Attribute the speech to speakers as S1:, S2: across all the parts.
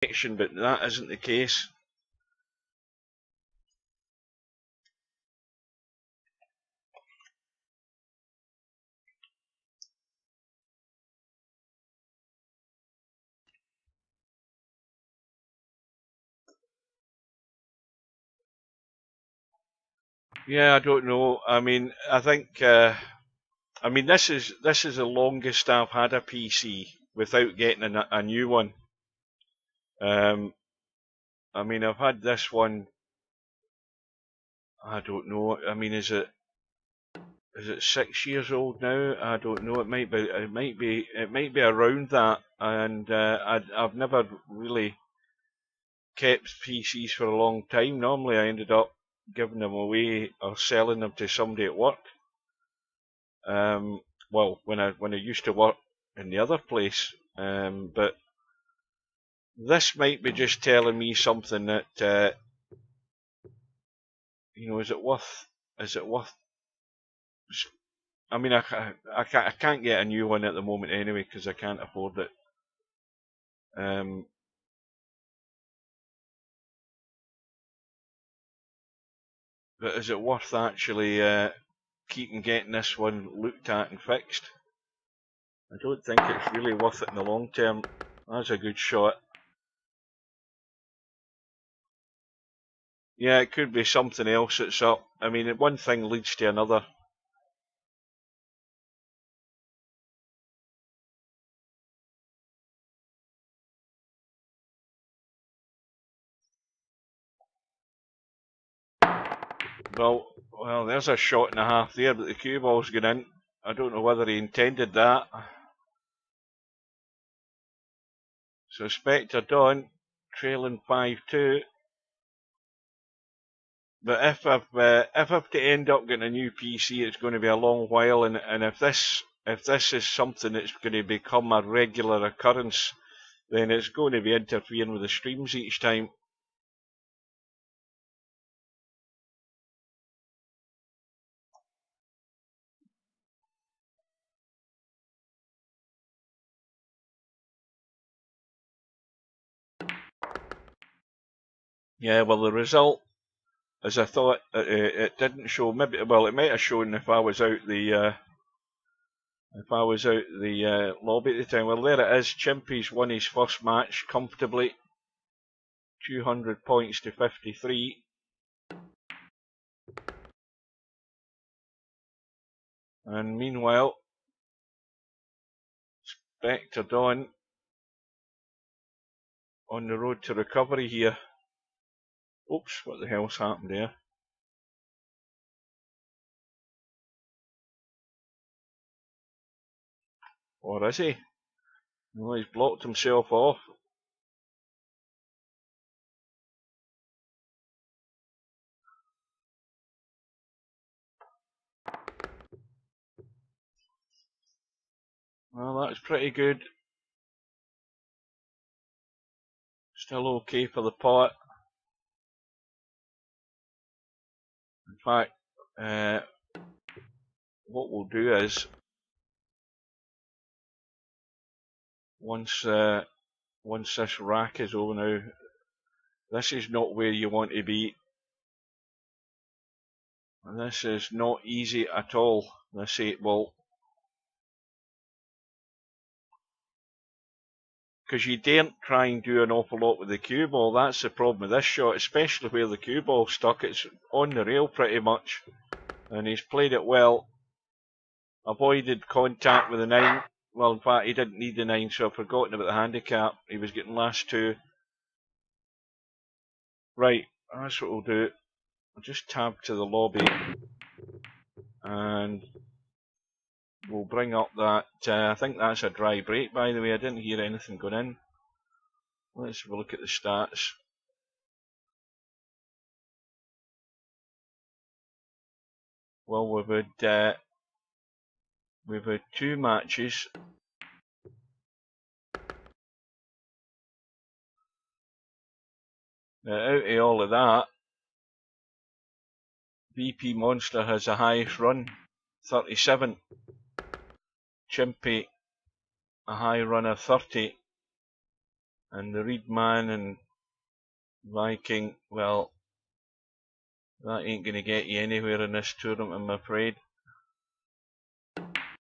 S1: connection, but that isn't the case. Yeah, I don't know. I mean, I think. I mean, this is the longest I've had a PC without getting a new one. I mean, I've had this one. I don't know. I mean, is it 6 years old now? I don't know. It might be around that. And I've never really kept PCs for a long time. Normally, I ended up giving them away or selling them to somebody at work. Well, when I used to work in the other place, but this might be just telling me something that you know. Is it worth? I mean, I can't get a new one at the moment anyway because I can't afford it. But is it worth actually keeping getting this one looked at and fixed? I don't think it's really worth it in the long term. That's a good shot. Yeah, it could be something else that's up. I mean, one thing leads to another. Well, there's a shot and a half there, but the cue ball's gone in. I don't know whether he intended that. So Spectre Dawn, trailing 5-2. But if I've to end up getting a new PC, it's going to be a long while. And if this is something that's going to become a regular occurrence, then it's going to be interfering with the streams each time. Yeah, well, the result, as I thought, it didn't show. Maybe, well, it might have shown if I was out the lobby at the time. Well, there it is. Chimpy's won his first match comfortably, 200 points to 53. And meanwhile, Spectre Dawn on the road to recovery here. Oops, what the hell's happened there? Or is he? No, he's blocked himself off. Well, that's pretty good. Still okay for the pot. In fact, what we'll do is, once this rack is over now, this is not where you want to be. And this is not easy at all, this 8-ball. Because you daren't try and do an awful lot with the cue ball. That's the problem with this shot, especially where the cue ball's stuck. It's on the rail pretty much. And he's played it well. Avoided contact with the 9. Well, in fact, he didn't need the 9, so I've forgotten about the handicap. He was getting last 2. Right, that's what we'll do. I'll just tab to the lobby. And we'll bring up that. I think that's a dry break, by the way. I didn't hear anything going in. Let's have a look at the stats. Well, we've had 2 matches. Out of all of that, VP Monster has the highest run, 37. Chimpy, a high run of 30. And the Reed Man and Viking, well, that ain't going to get you anywhere in this tournament, I'm afraid.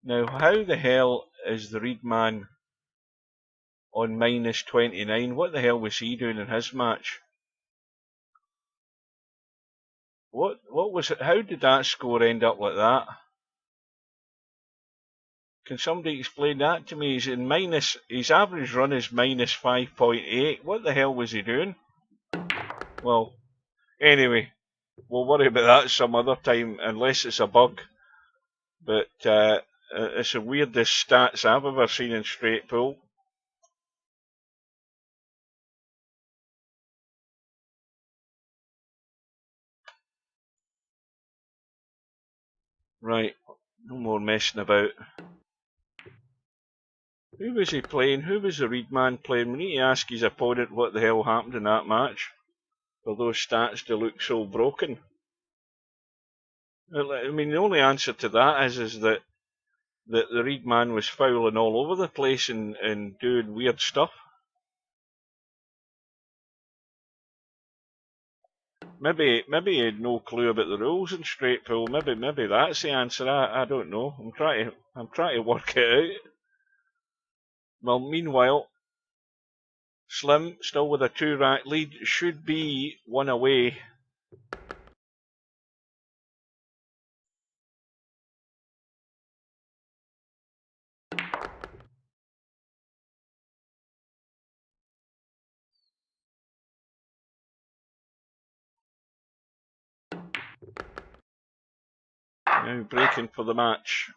S1: Now, how the hell is the Reed Man on minus 29? What the hell was he doing in his match? What was it? How did that score end up like that? Can somebody explain that to me? He's in minus, his average run is minus 5.8. What the hell was he doing? Well, anyway, we'll worry about that some other time, unless it's a bug. But it's the weirdest stats I've ever seen in straight pool. Right, no more messing about. Who was he playing? Who was the Reed Man playing? We need to ask his opponent what the hell happened in that match for those stats to look so broken. I mean, the only answer to that is that the Reed Man was fouling all over the place and doing weird stuff. Maybe he had no clue about the rules in straight pool. Maybe that's the answer. I don't know. I'm trying to work it out. Well, meanwhile, Slim still with a 2-rack lead, should be one away. Now breaking for the match.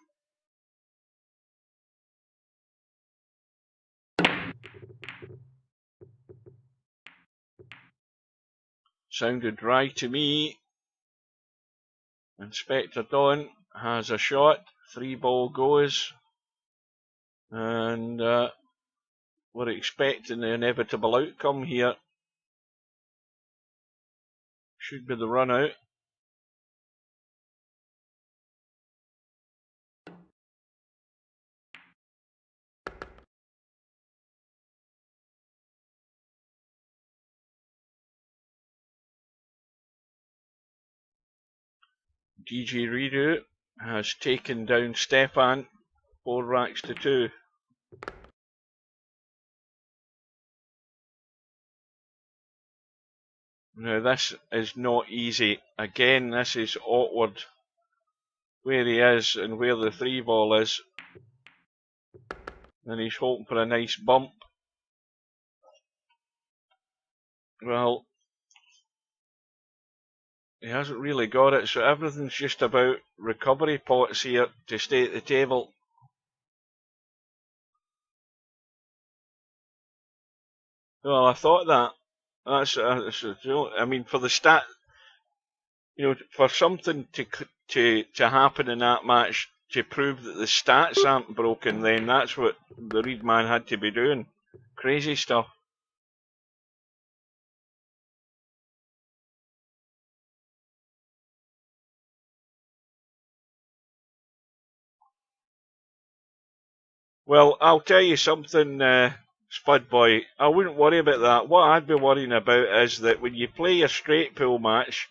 S1: Sounded dry to me. Inspector Don has a shot. 3-ball goes. And we're expecting the inevitable outcome here. Should be the run out. DJ Redo has taken down Stefan 4 racks to 2. Now this is not easy. Again, this is awkward where he is and where the 3-ball is. And he's hoping for a nice bump. Well, he hasn't really got it, so everything's just about recovery pots here to stay at the table. Well, I thought that. I mean, for the stat, for something to happen in that match to prove that the stats aren't broken, then that's what the Reed Man had to be doing. Crazy stuff. Well, I'll tell you something, Spud Boy. I wouldn't worry about that. What I'd be worrying about is that when you play a straight pool match,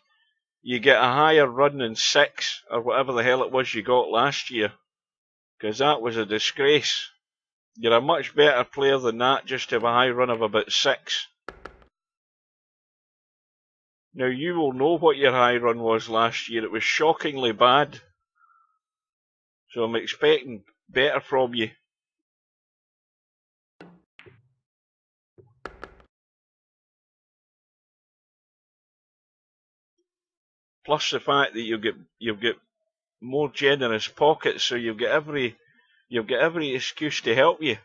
S1: you get a higher run than 6, or whatever the hell it was you got last year. Because that was a disgrace. You're a much better player than that, just to have a high run of about 6. Now, you will know what your high run was last year. It was shockingly bad. So I'm expecting better from you. Plus the fact that you'll get more generous pockets, so you'll get every excuse to help you.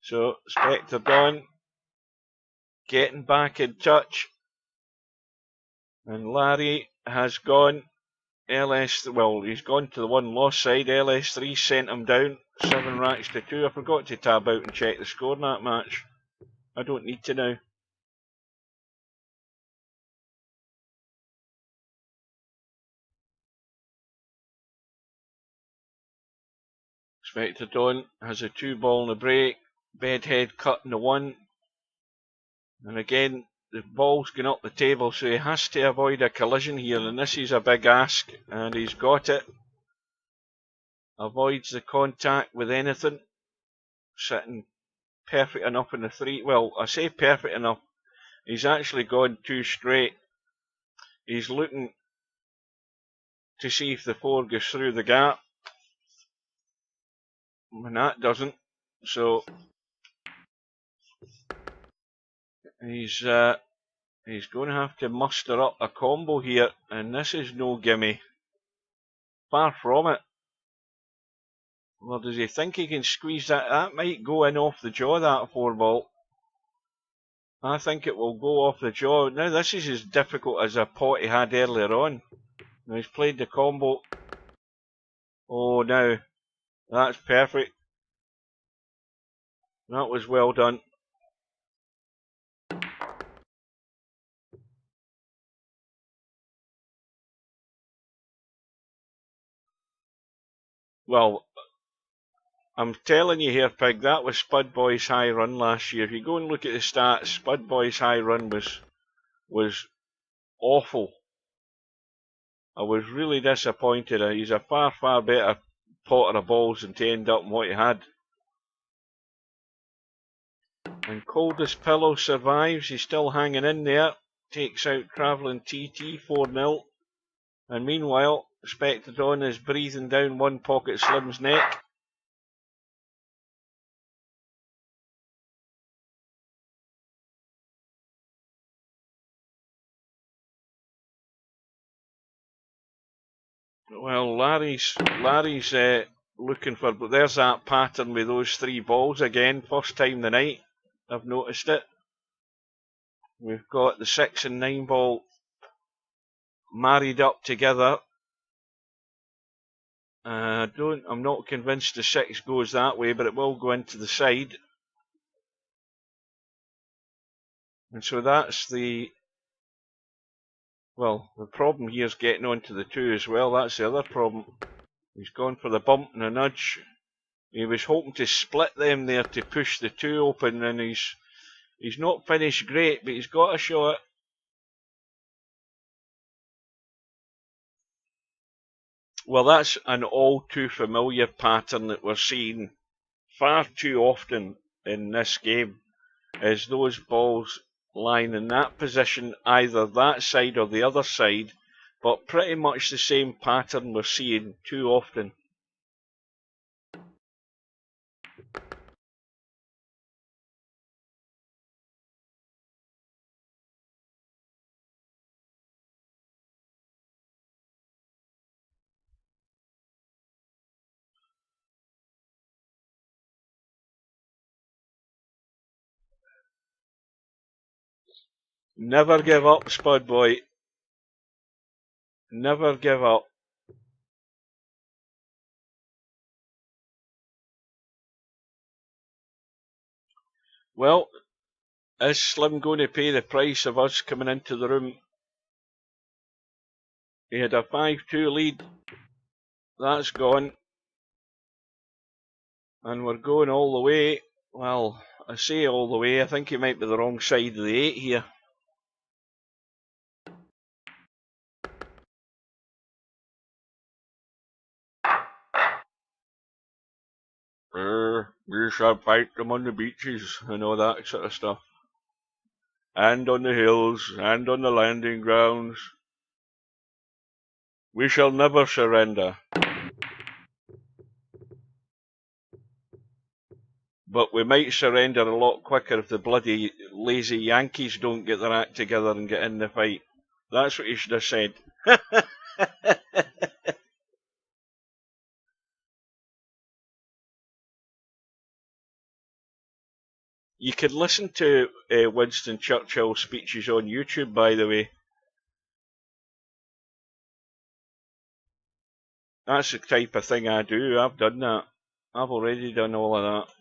S1: So Spectre Don getting back in touch, and Larry has gone. He's gone to the one loss side. LS3 sent him down 7 racks to 2. I forgot to tab out and check the score in that match. I don't need to now. Spectre Dawn has a 2 ball and a break. Bedhead cutting the 1. And again, the ball's going up the table, so he has to avoid a collision here. And this is a big ask, and he's got it. Avoids the contact with anything. Sitting perfect enough in the 3. Well, I say perfect enough. He's actually gone 2 straight. He's looking to see if the 4 goes through the gap. And that doesn't. So he's going to have to muster up a combo here, and this is no gimme. Far from it. Well, does he think he can squeeze that? That might go in off the jaw, that 4 ball. I think it will go off the jaw. Now this is as difficult as a pot he had earlier on. Now he's played the combo. Oh, now that's perfect. That was well done. Well, I'm telling you here, Pig, that was Spud Boy's high run last year. If you go and look at the stats, Spud Boy's high run was awful. I was really disappointed. He's a far, far better potter of balls than to end up in what he had. And Coldest Pillow survives. He's still hanging in there. Takes out Travelling TT 4-0. And meanwhile, Spectre Dawn is breathing down One Pocket Slim's neck. Well, Larry's looking for, but there's that pattern with those 3 balls again. First time tonight, I've noticed it. We've got the 6 and 9 ball married up together. I'm not convinced the 6 goes that way, but it will go into the side. And so that's the problem here is getting onto the 2 as well. That's the other problem. He's gone for the bump and a nudge. He was hoping to split them there to push the 2 open, and he's not finished great, but he's got a shot. Well, that's an all too familiar pattern that we're seeing far too often in this game, is those balls lying in that position, either that side or the other side, but pretty much the same pattern we're seeing too often. Never give up, Spud Boy. Never give up. Well, is Slim going to pay the price of us coming into the room? He had a 5-2 lead. That's gone. And we're going all the way. Well, I say all the way. I think he might be the wrong side of the 8 here. We shall fight them on the beaches and all that sort of stuff. And on the hills, and on the landing grounds. We shall never surrender. But we might surrender a lot quicker if the bloody lazy Yankees don't get their act together and get in the fight. That's what you should have said. You could listen to Winston Churchill's speeches on YouTube, by the way. That's the type of thing I do. I've done that. I've already done all of that.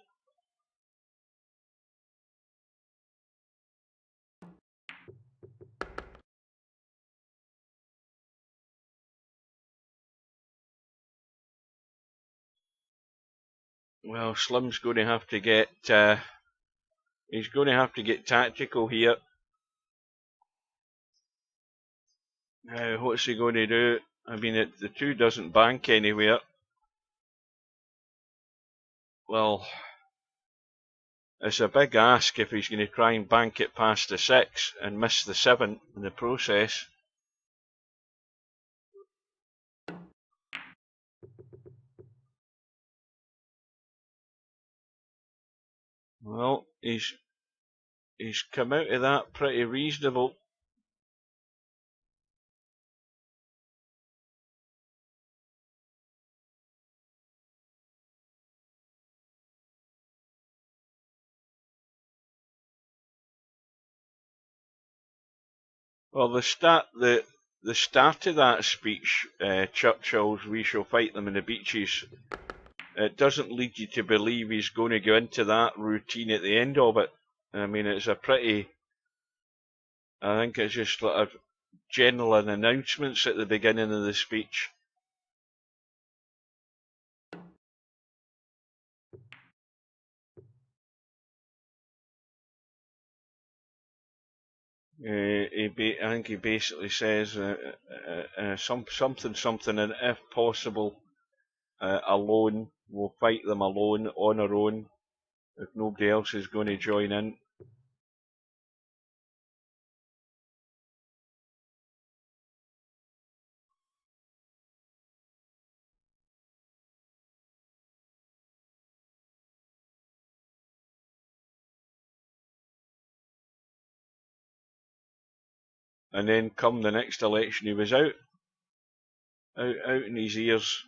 S1: Well, Slim's going to have to get he's going to have to get tactical here. Now, what's he going to do? I mean, the 2 doesn't bank anywhere. Well, it's a big ask if he's going to try and bank it past the 6 and miss the 7 in the process. Well, he's come out of that pretty reasonable. Well, the start of that speech, Churchill's "We shall fight them in the beaches," it doesn't lead you to believe he's going to go into that routine at the end of it. I mean, it's a pretty, I think it's just sort of general announcements at the beginning of the speech. I think he basically says something, and if possible, alone. We'll fight them alone, on our own, if nobody else is going to join in. And then come the next election, he was out in his ears.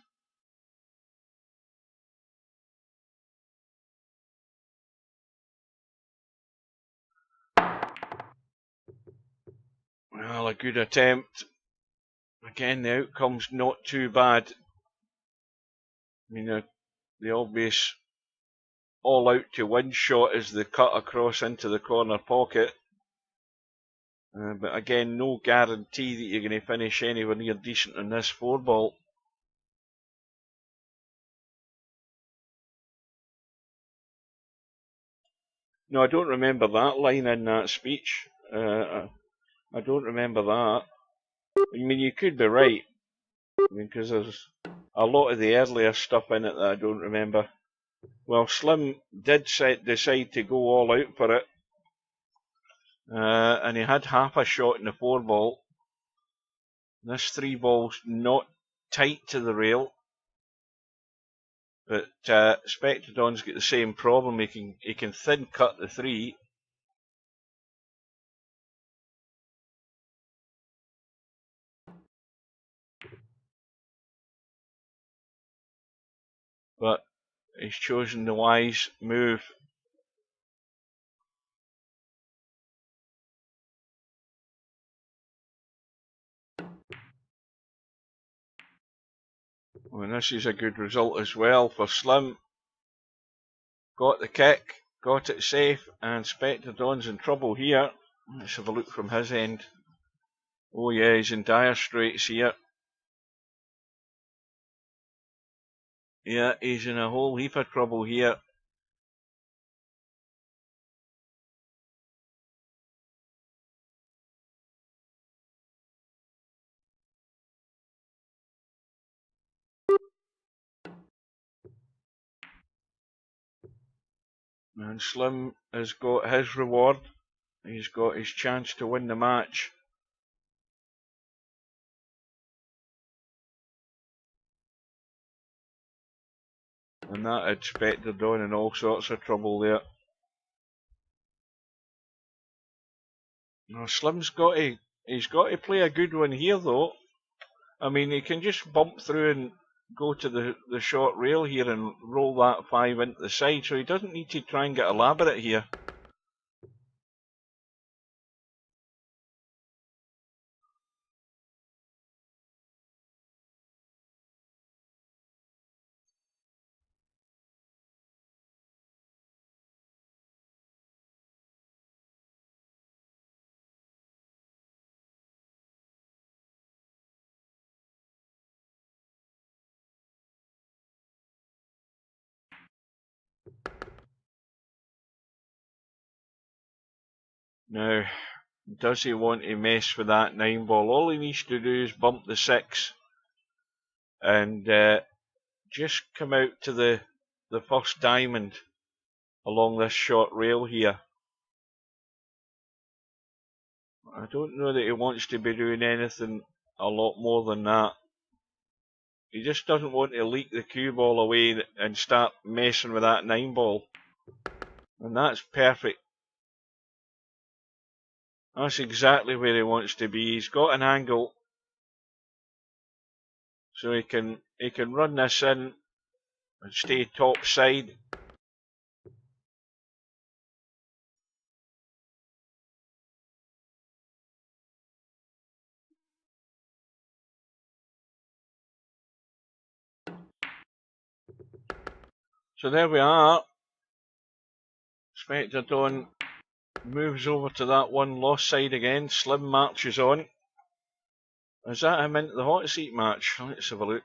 S1: Well, a good attempt. Again, the outcome's not too bad. I mean, the obvious all out to win shot is the cut across into the corner pocket. But again, no guarantee that you're going to finish anywhere near decent in this 4-ball. No, I don't remember that line in that speech. I don't remember that. I mean, you could be right. I mean, because there's a lot of the earlier stuff in it that I don't remember. Well, Slim did decide to go all out for it. And he had half a shot in the 4-ball. This 3-ball's not tight to the rail. But Spectrodon's got the same problem. He can thin cut the 3. But he's chosen the wise move. And this is a good result as well for Slim. Got the kick, got it safe, and Spectrodon's in trouble here. Let's have a look from his end. Oh yeah, he's in dire straits here. Yeah, he's in a whole heap of trouble here. And Slim has got his reward. He's got his chance to win the match. And that had Spectrodon in all sorts of trouble there. Now Slim's he's got to play a good one here though. I mean, he can just bump through and go to the short rail here and roll that 5 into the side, so he doesn't need to try and get elaborate here. Now, does he want to mess with that 9 ball? All he needs to do is bump the 6 and just come out to the first diamond along this short rail here. I don't know that he wants to be doing anything a lot more than that. He just doesn't want to leak the cue ball away and start messing with that 9 ball. And that's perfect. That's exactly where he wants to be. He's got an angle, so he can run this in and stay top side. So there we are. Spectre Dawn moves over to that one lost side again. Slim marches on. Is that him into the hot seat match? Let's have a look.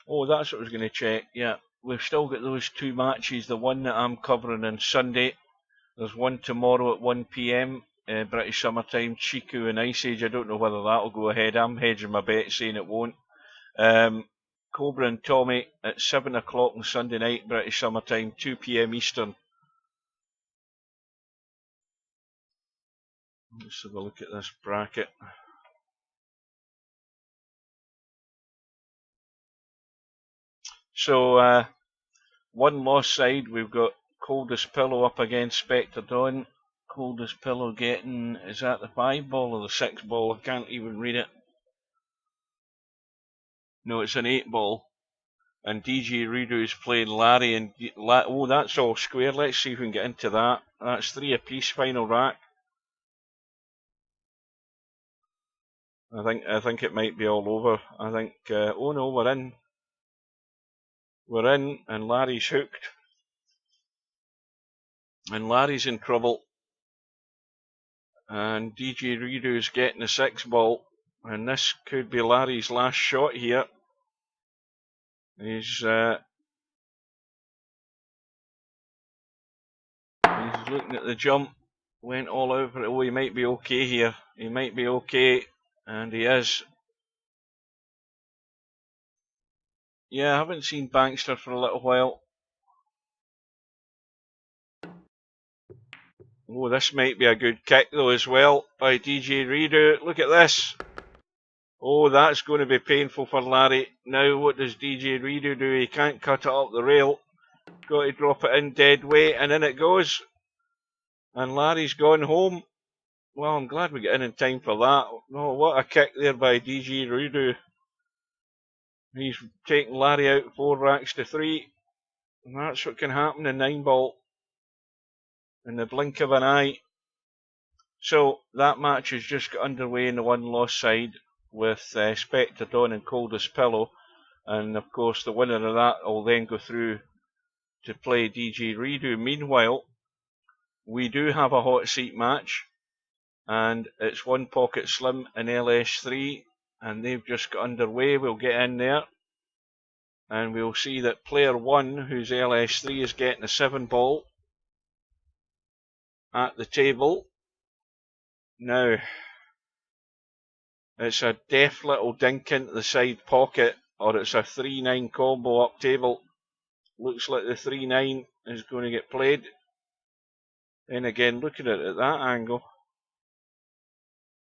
S1: Oh, that's what I was going to check. Yeah, we've still got those 2 matches. The one that I'm covering on Sunday. There's one tomorrow at 1 PM, British Summertime, Chiku and Ice Age. I don't know whether that'll go ahead. I'm hedging my bet saying it won't. Cobra and Tommy at 7 o'clock on Sunday night, British Summertime, 2 PM Eastern. Let's have a look at this bracket. So, one lost side, we've got Coldest Pillow up against Spectre Dawn. Coldest Pillow getting, is that the 5 ball or the 6 ball? I can't even read it. No, it's an 8 ball. And DJ Rudo's playing Larry and... oh, that's all square. Let's see if we can get into that. That's 3 apiece, final rack. I think it might be all over. I think... oh no, we're in. We're in, and Larry's hooked. And Larry's in trouble. And DJ Rudo's getting the 6 ball. And this could be Larry's last shot here. He's looking at the jump. Went all out for it. Oh, he might be okay here. He might be okay. And he is. Yeah, I haven't seen Bankster for a little while. Oh, this might be a good kick though as well by DJ Rudo. Look at this. Oh, that's going to be painful for Larry. Now what does DJ Rudo do? He can't cut it up the rail. Got to drop it in dead weight, and in it goes. And Larry's gone home. Well, I'm glad we get in time for that. Oh, what a kick there by DJ Rudo. He's taken Larry out 4 racks to 3. And that's what can happen in 9 ball. In the blink of an eye. So, that match has just got underway in the one lost side with Spectre Dawn and Coldest Pillow. And of course, the winner of that will then go through to play DJ Rudo. Meanwhile, we do have a hot seat match. And it's One Pocket Slim and LS3. And they've just got underway. We'll get in there. And we'll see that player 1, who's LS3, is getting a 7 ball at the table. Now, it's a deft little dink into the side pocket, or it's a 3-9 combo up table. Looks like the 3-9 is going to get played. And again, looking at it at that angle,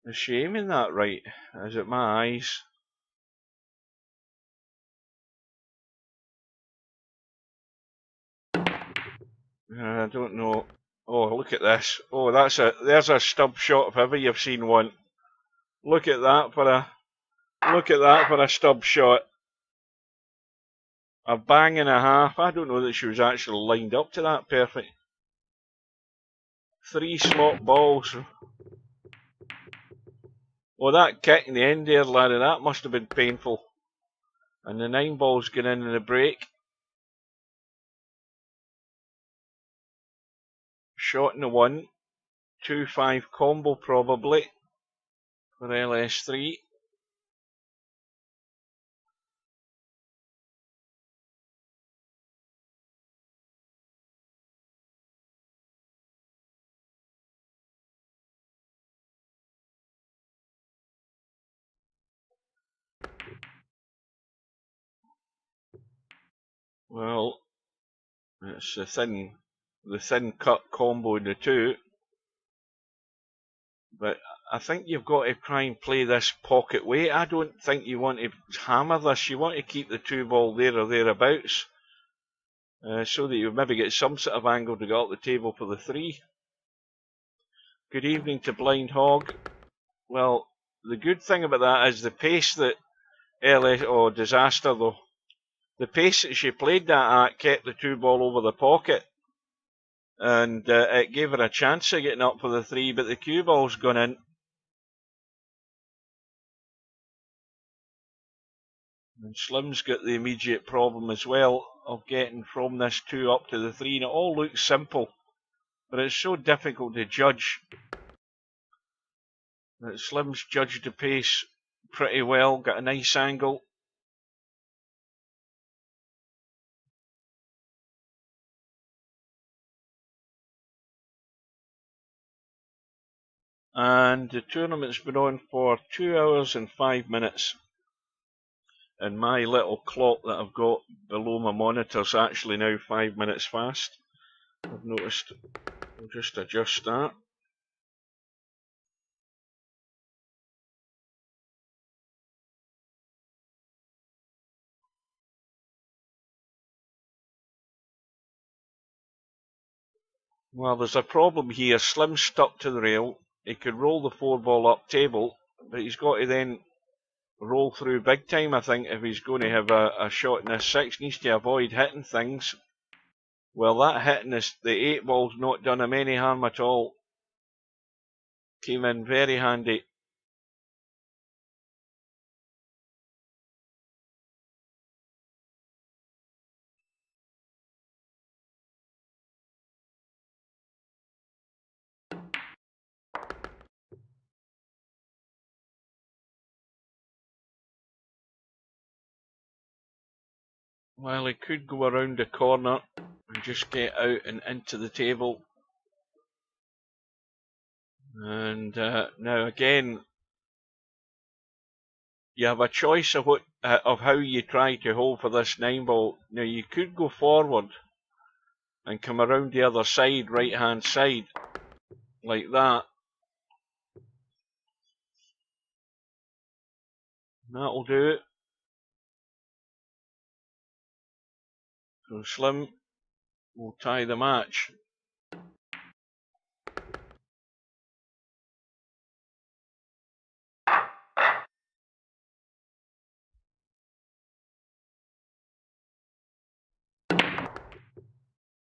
S1: is she aiming that right? Is it my eyes? I don't know. Oh, look at this. Oh, there's a stub shot if ever you've seen one. Look at that for a stub shot. A bang and a half. I don't know that she was actually lined up to that perfect. 3 slot balls. Well, that kick in the end there, Larry, that must have been painful. And the 9 ball's going in the break. Shot in the 1. 2-5 combo probably for LS3. Well, it's the thin cut combo in the two. But I think you've got to try and play this pocket way. I don't think you want to hammer this. You want to keep the two ball there or thereabouts, so that you maybe get some sort of angle to get up the table for the three. Good evening to Blind Hog. Well, the good thing about that is the pace that disaster though. The pace that she played that at kept the two ball over the pocket, and it gave her a chance of getting up for the three, but the cue ball's gone in. And Slim's got the immediate problem as well of getting from this 2 up to the 3. And it all looks simple, but it's so difficult to judge. But Slim's judged the pace pretty well, got a nice angle. And the tournament's been on for 2 hours and 5 minutes. And my little clock that I've got below my monitor's actually now 5 minutes fast. I've noticed. I'll just adjust that. Well, there's a problem here. Slim's stuck to the rail. He could roll the 4 ball up table, but he's got to then roll through big time, I think, if he's going to have a shot in this 6. Needs to avoid hitting things. Well, that hitting the 8 ball's not done him any harm at all. Came in very handy. Well, he could go around the corner and just get out and into the table. And now again, you have a choice of how you try to hold for this 9 ball. Now you could go forward and come around the other side, right hand side, like that. That'll do it. So Slim will tie the match.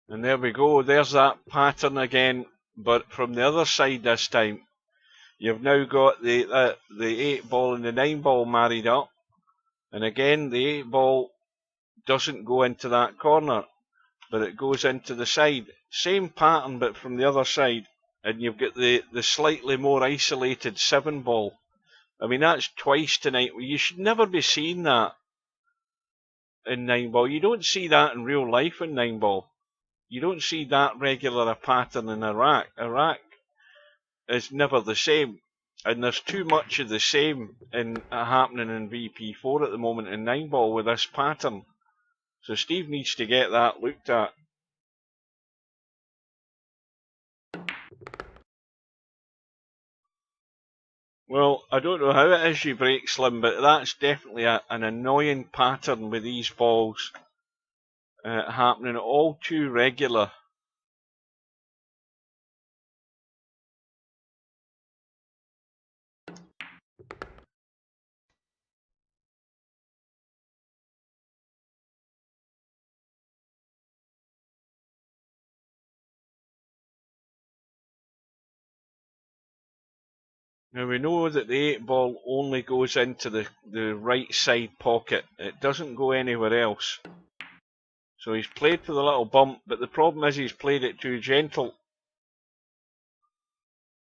S1: And there we go, there's that pattern again, but from the other side this time. You've now got the 8 ball and the 9 ball married up. And again, the 8 ball doesn't go into that corner, but it goes into the side. Same pattern, but from the other side. And you've got the slightly more isolated 7 ball. I mean, that's twice tonight. You should never be seeing that in 9 ball. You don't see that in real life in 9 ball. You don't see that regular a pattern in Iraq. Iraq is never the same. And there's too much of the same happening in VP4 at the moment in 9 ball with this pattern. So Steve needs to get that looked at. Well, I don't know how it is you break Slim, but that's definitely an annoying pattern with these balls happening all too regular. Now we know that the 8 ball only goes into the right side pocket. It doesn't go anywhere else. So he's played for the little bump, but the problem is he's played it too gentle.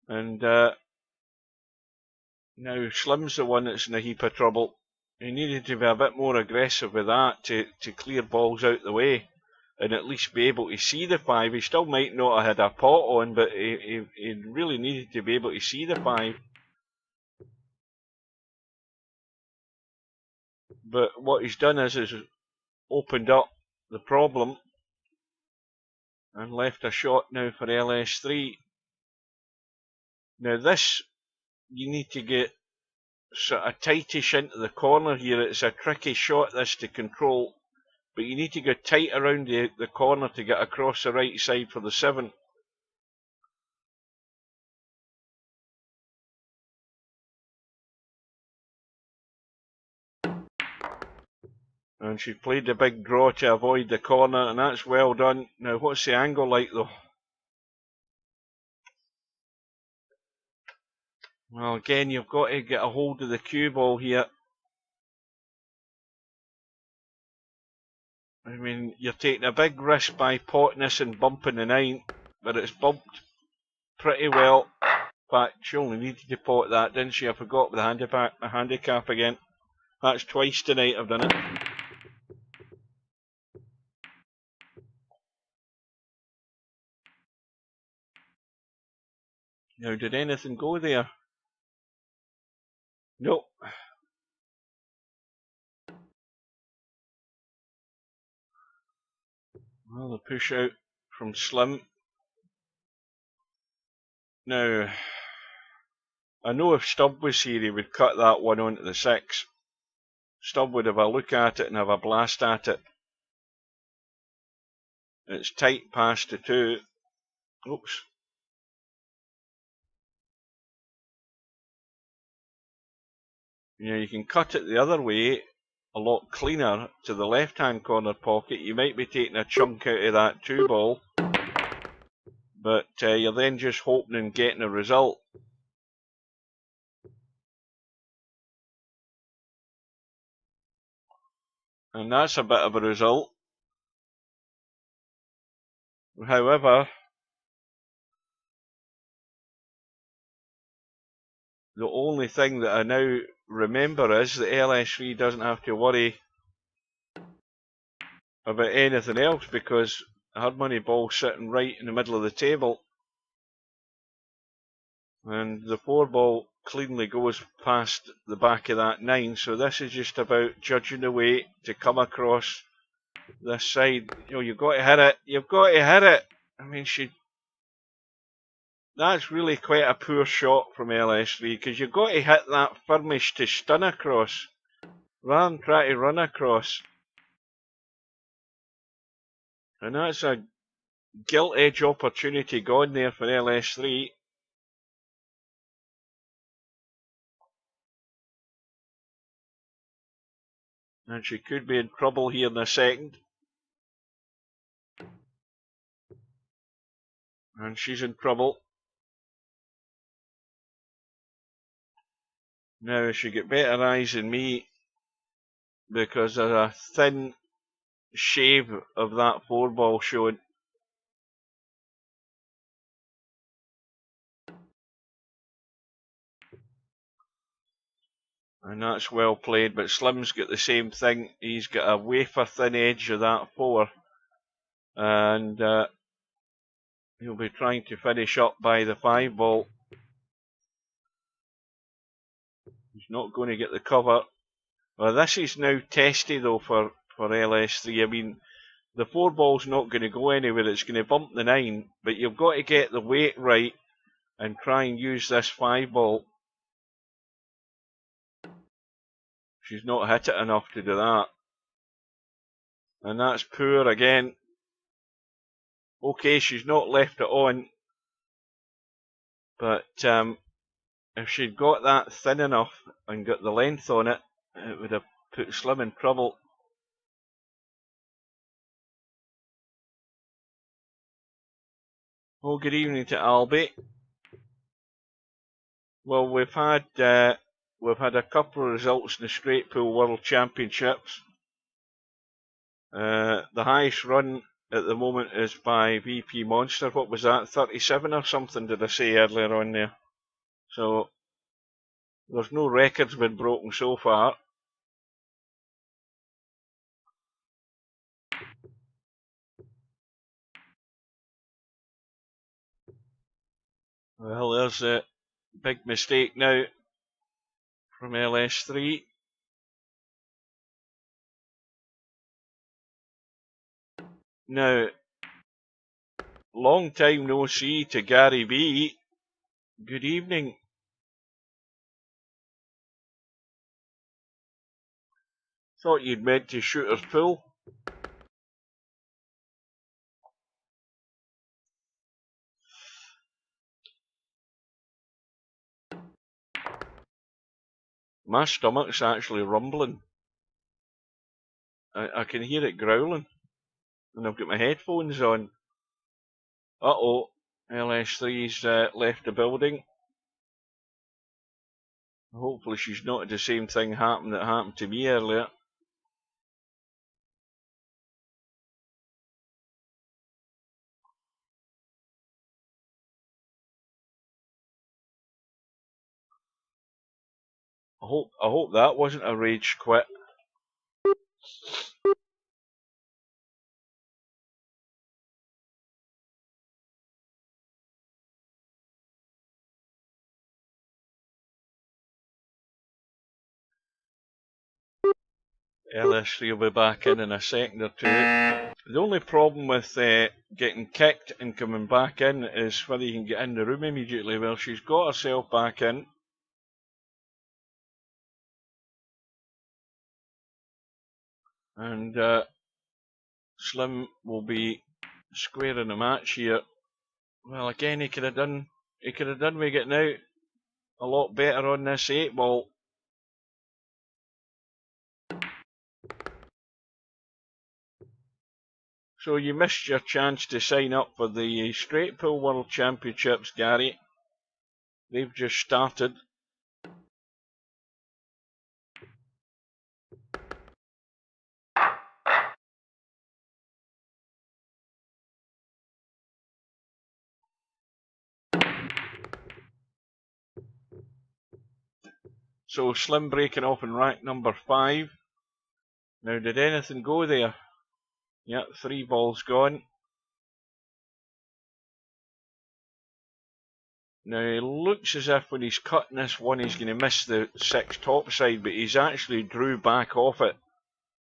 S1: And now Slim's the one that's in a heap of trouble. He needed to be a bit more aggressive with that to clear balls out the way and at least be able to see the 5. He still might not have had a pot on, but he really needed to be able to see the 5. But what he's done is opened up the problem, and left a shot now for LS3. Now this, you need to get sort of tightish into the corner here. It's a tricky shot this to control, but you need to go tight around the corner to get across the right side for the 7. And she played the big draw to avoid the corner, and that's well done. Now what's the angle like though? Well, again, you've got to get a hold of the cue ball here. I mean, you're taking a big risk by potting this and bumping the 9, but it's bumped pretty well. In fact, she only needed to pot that, didn't she? I forgot with the handicap again. That's twice tonight I've done it. Now, did anything go there? Nope. Well, the push out from Slim. Now, I know if Stubb was here, he would cut that one onto the 6. Stubb would have a look at it and have a blast at it. It's tight past the 2. Oops. You know, you can cut it the other way, a lot cleaner, to the left-hand corner pocket. You might be taking a chunk out of that 2 ball, but you're then just hoping and getting a result. And that's a bit of a result. However, the only thing that I now remember is that LS3 doesn't have to worry about anything else because her money ball's sitting right in the middle of the table. And the 4 ball cleanly goes past the back of that 9, so this is just about judging the way to come across this side. You know, you've got to hit it. You've got to hit it. I mean, that's really quite a poor shot from LS3 because you've got to hit that firmish to stun across rather than try to run across. And that's a gilt edge opportunity gone there for LS3. And she could be in trouble here in a second. And she's in trouble. Now she get better eyes than me because there's a thin shave of that 4 ball showing. And that's well played, but Slim's got the same thing. He's got a wafer thin edge of that 4. And he'll be trying to finish up by the 5 ball. He's not going to get the cover. Well, this is now testy though for LS3. I mean, the 4 ball's not going to go anywhere. It's going to bump the 9, but you've got to get the weight right and try and use this 5 ball. She's not hit it enough to do that. And that's poor again. Okay, she's not left it on. But if she'd got that thin enough and got the length on it, it would have put Slim in trouble. Oh, good evening to Albie. Well, we've had a couple of results in the Straight Pool World Championships. The highest run at the moment is by VP Monster. What was that? 37 or something did I say earlier on there? So there's no records been broken so far. Well, there's a big mistake now from LS3. Now, long time no see to Gary B. Good evening. Thought you'd meant to Shooter's Pool. My stomach's actually rumbling. I can hear it growling. And I've got my headphones on. Uh-oh. LS3's left the building. Hopefully she's not had the same thing happen that happened to me earlier. I hope that wasn't a rage quit. LS3 will be back in a second or two. The only problem with getting kicked and coming back in is whether you can get in the room immediately. Well, she's got herself back in. And Slim will be squaring the match here. Well, again, he could have done with getting out a lot better on this 8-ball. So you missed your chance to sign up for the Straight Pool World Championships, Gary. They've just started. So Slim breaking off in rack number 5. Now, did anything go there? Yep, 3 balls gone. Now, it looks as if when he's cutting this one, he's going to miss the 6 topside, but he's actually drew back off it.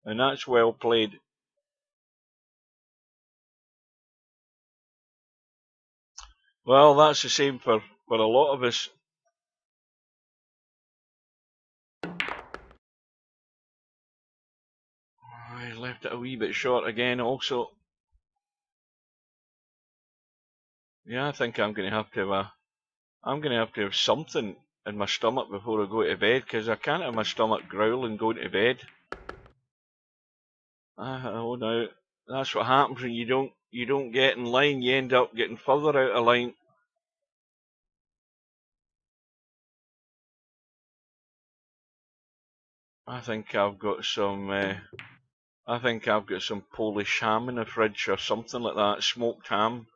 S1: And that's well played. Well, that's the same for a lot of us. I left it a wee bit short again also. Yeah, I think I'm going to have to have something in my stomach before I go to bed, because I can't have my stomach growling going to bed. Oh no, that's what happens when you don't get in line. You end up getting further out of line. I think I've got some Polish ham in the fridge or something like that, smoked ham.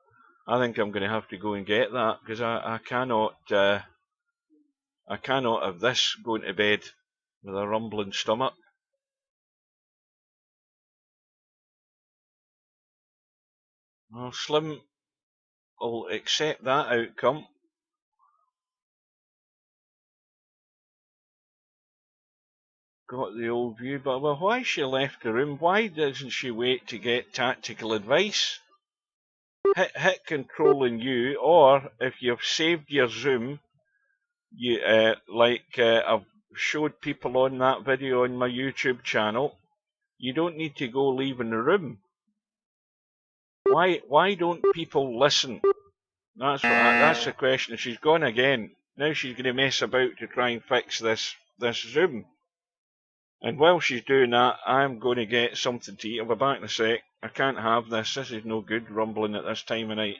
S1: I think I'm going to have to go and get that, because I cannot have this going to bed with a rumbling stomach. Well, Slim will accept that outcome. Got the old view, but well, why she left the room? Why doesn't she wait to get tactical advice? Hit control in you, or if you've saved your Zoom, you I've showed people on that video on my YouTube channel, you don't need to go leaving the room. Why don't people listen? That's the question. She's gone again. Now she's going to mess about to try and fix this Zoom. And while she's doing that, I'm going to get something to eat. I'll be back in a sec. I can't have this. This is no good rumbling at this time of night.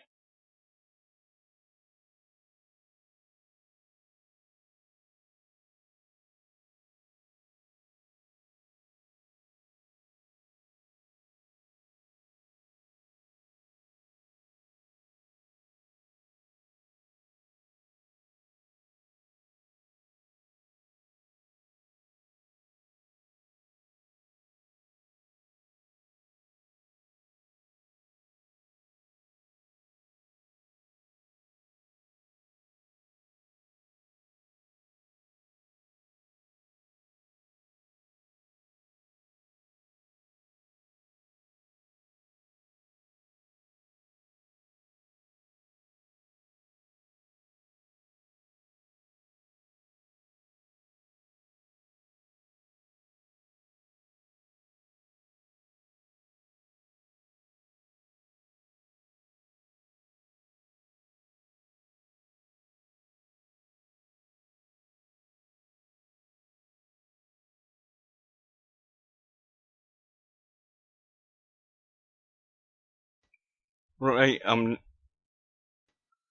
S1: Right, I'm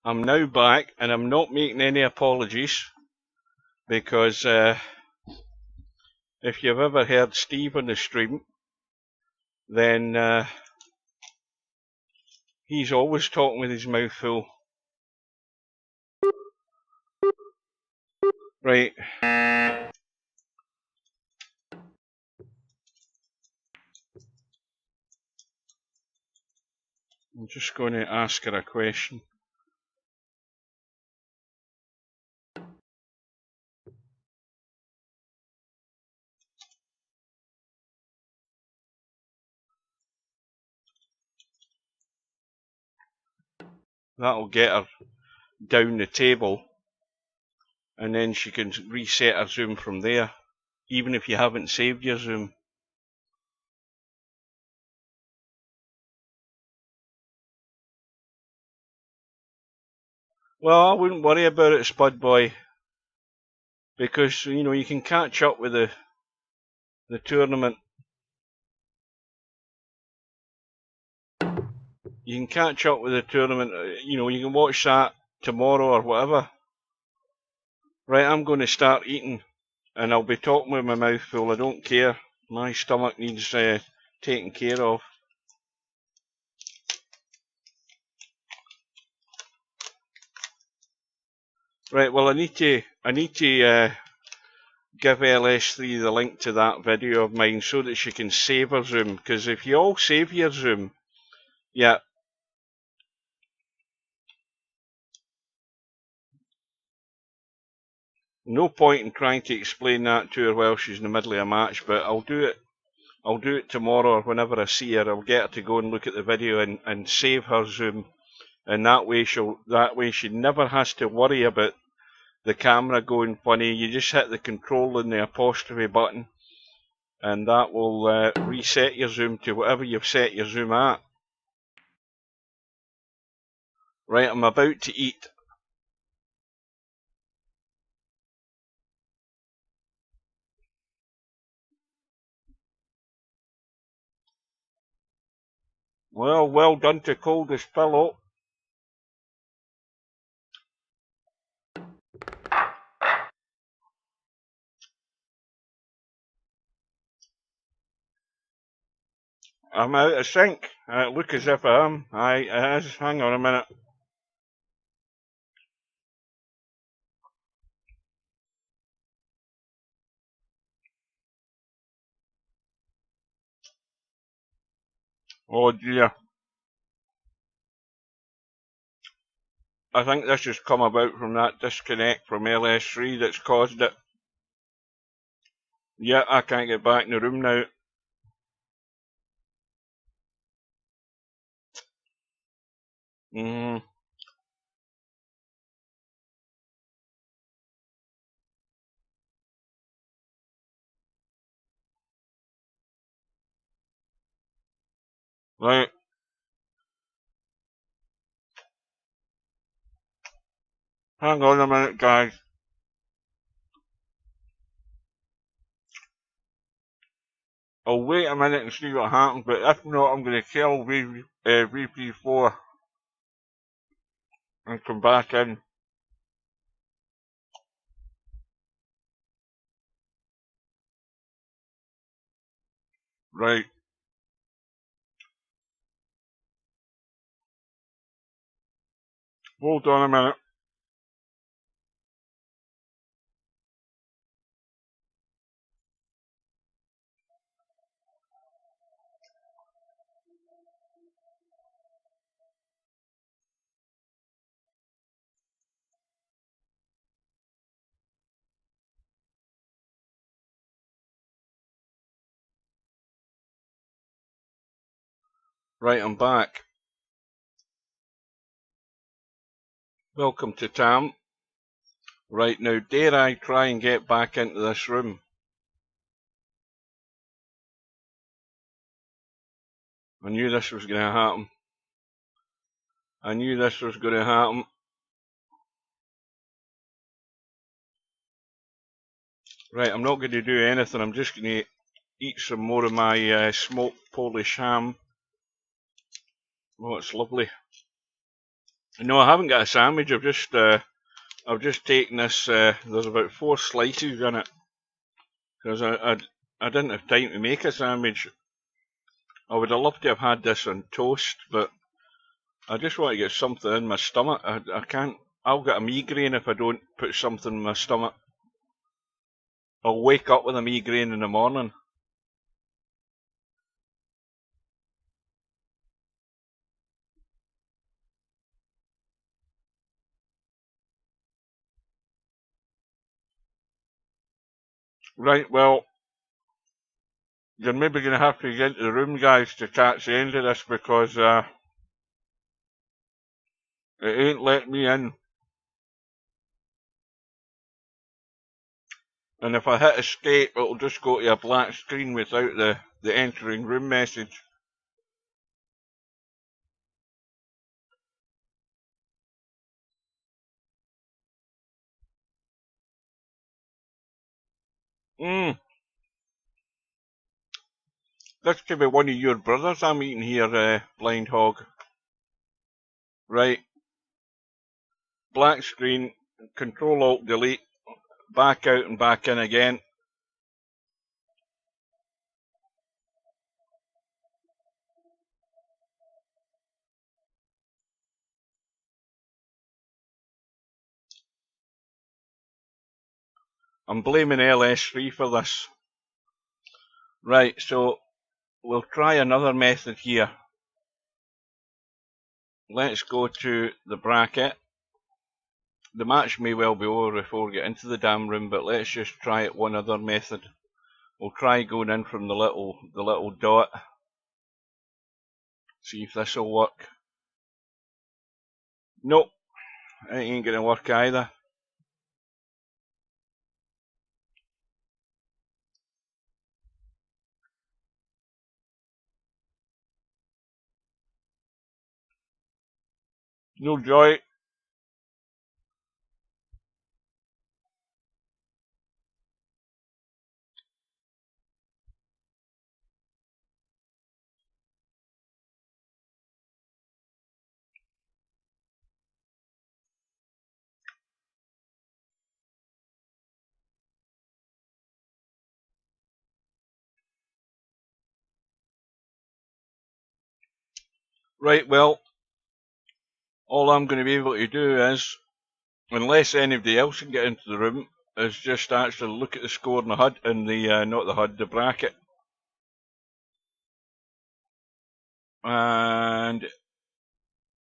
S1: now back, and I'm not making any apologies, because if you've ever heard Steve on the stream, then he's always talking with his mouth full. Right. I'm just going to ask her a question. That'll get her down the table, and then she can reset her Zoom from there, even if you haven't saved your Zoom. Well, I wouldn't worry about it, Spud Boy, because you know you can catch up with the tournament. You can catch up with the tournament. You know, you can watch that tomorrow or whatever. Right, I'm going to start eating, and I'll be talking with my mouth full. I don't care. My stomach needs taken care of. Right, well, I need to give LS3 the link to that video of mine so that she can save her Zoom. Because if you all save your Zoom, yeah. No point in trying to explain that to her while she's in the middle of a match, but I'll do it. I'll do it tomorrow or whenever I see her. I'll get her to go and look at the video and save her Zoom, and that way she never has to worry about the camera going funny. You just hit the control and the apostrophe button, and that will reset your Zoom to whatever you've set your Zoom at. Right, I'm about to eat. Well done to Coldest Pillow. I'm out of sync. Look as if I am. Hang on a minute. Oh dear. I think this has come about from that disconnect from LS3 that's caused it. Yeah, I can't get back in the room now. Right. Hang on a minute, guys. I'll wait a minute and see what happens, but if not, I'm going to kill VP4 and come back in. Right. Hold on a minute. Right, I'm back. Welcome to Tam. Right, now dare I try and get back into this room? I knew this was going to happen. I knew this was going to happen. Right, I'm not going to do anything. I'm just going to eat some more of my smoked Polish ham. Oh, it's lovely. No, I haven't got a sandwich. I've just taken this. There's about 4 slices in it because I didn't have time to make a sandwich. I would have loved to have had this on toast, but I just want to get something in my stomach. I can't. I'll get a migraine if I don't put something in my stomach. I'll wake up with a migraine in the morning. Right, well, you're maybe going to have to get into the room, guys, to catch the end of this because it ain't letting me in. And if I hit escape, it'll just go to a black screen without the entering room message. This could be one of your brothers I'm eating here, Blind Hog. Right. Black screen, Control-Alt-Delete, back out and back in again. I'm blaming LS3 for this. Right, so we'll try another method here. Let's go to the bracket. The match may well be over before we get into the damn room, but let's just try it one other method. We'll try going in from the little dot. See if this will work. Nope, it ain't gonna work either. No joy. Right, well, all I'm going to be able to do is, unless anybody else can get into the room, is just actually look at the score in the HUD, in the, not the HUD, the bracket. And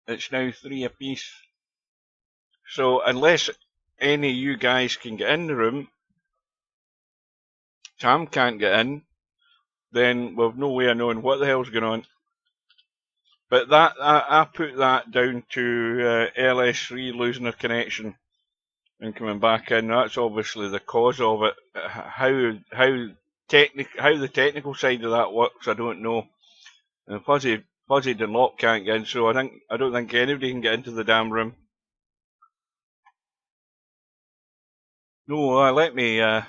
S1: it's now 3 apiece. So unless any of you guys can get in the room, Tam can't get in, then we've no way of knowing what the hell's going on. But that I put that down to LS3 losing their connection and coming back in. That's obviously the cause of it. How the technical side of that works, I don't know. And Fuzzy Dunlop can't get in, so I don't think anybody can get into the damn room. No, let me. Oh,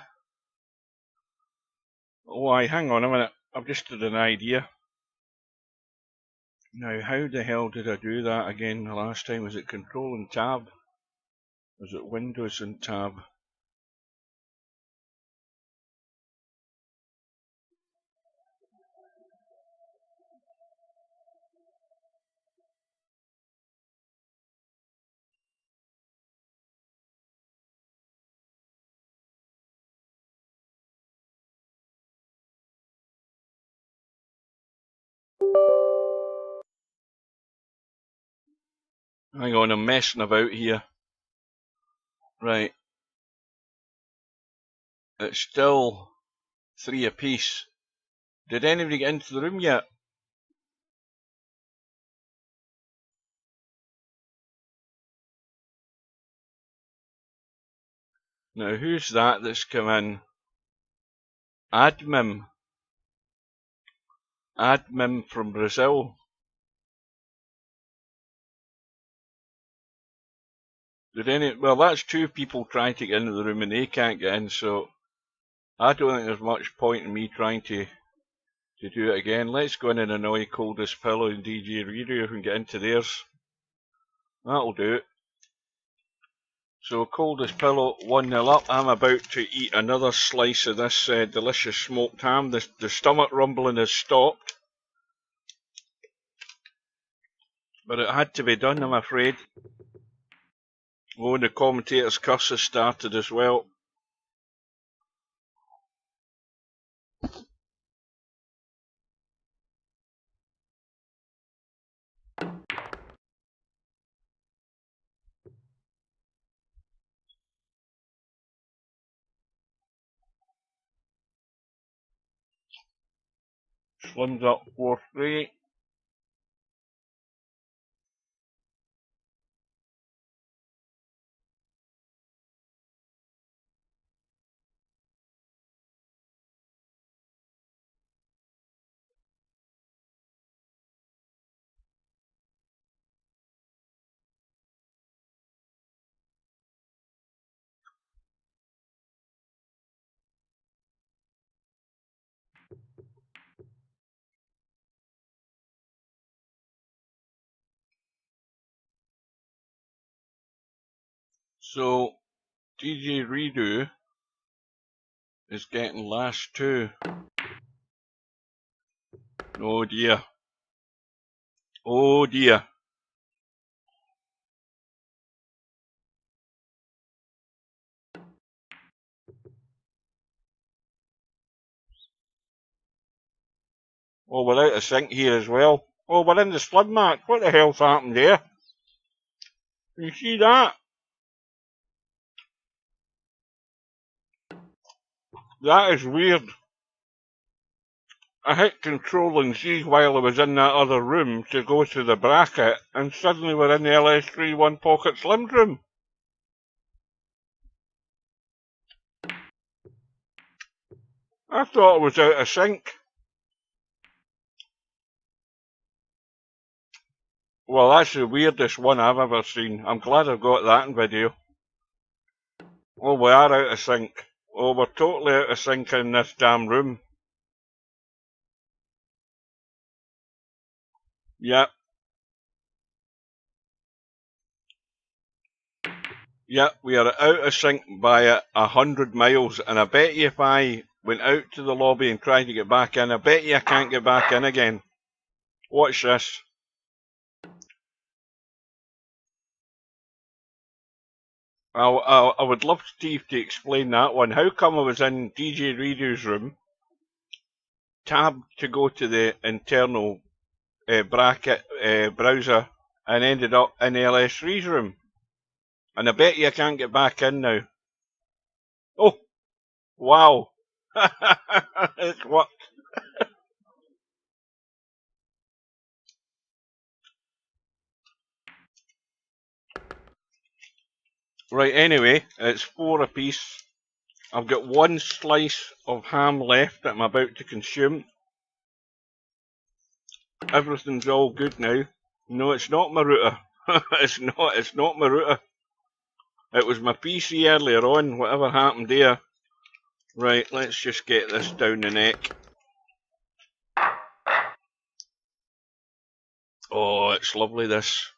S1: hang on a minute. I've just had an idea. Now, how the hell did I do that again the last time? Was it Control and Tab? Was it Windows and Tab? Hang on, I'm messing about here. Right. It's still 3 apiece. Did anybody get into the room yet? Now, who's that's come in? Admin from Brazil. Well, that's 2 people trying to get into the room and they can't get in, so I don't think there's much point in me trying to to do it again. Let's go in and annoy Coldest Pillow and DJ Redo and get into theirs. That'll do it. So Coldest Pillow 1-0 up. I'm about to eat another slice of this delicious smoked ham. The stomach rumbling has stopped. But it had to be done, I'm afraid. Oh, and the commentator's curse has started as well. Slims up 4-3. So DJ Redo is getting last two. Oh dear. Oh dear. Oh, we're out of sync here as well. Oh, we're in the slid match. What the hell's happened there? You see that? That is weird. I hit Control and Z while I was in that other room to go to the bracket, and suddenly we're in the LS3 One Pocket Slims room. I thought it was out of sync. Well, that's the weirdest one I've ever seen. I'm glad I've got that in video. Oh, we are out of sync. Oh, we're totally out of sync in this damn room. Yep. Yep, we are out of sync by 100 miles, and I bet you if I went out to the lobby and tried to get back in, I bet you I can't get back in again. Watch this. I would love Steve to explain that one. How come I was in DJ Redo's room, tabbed to go to the internal bracket browser, and ended up in LS3's room? And I bet you I can't get back in now. Oh, wow. It's worked. Right, anyway, it's 4 apiece. I've got one slice of ham left that I'm about to consume. Everything's all good now. No, it's not my router. It's not my router. It was my PC earlier on, whatever happened there. Right, let's just get this down the neck. Oh, it's lovely, this.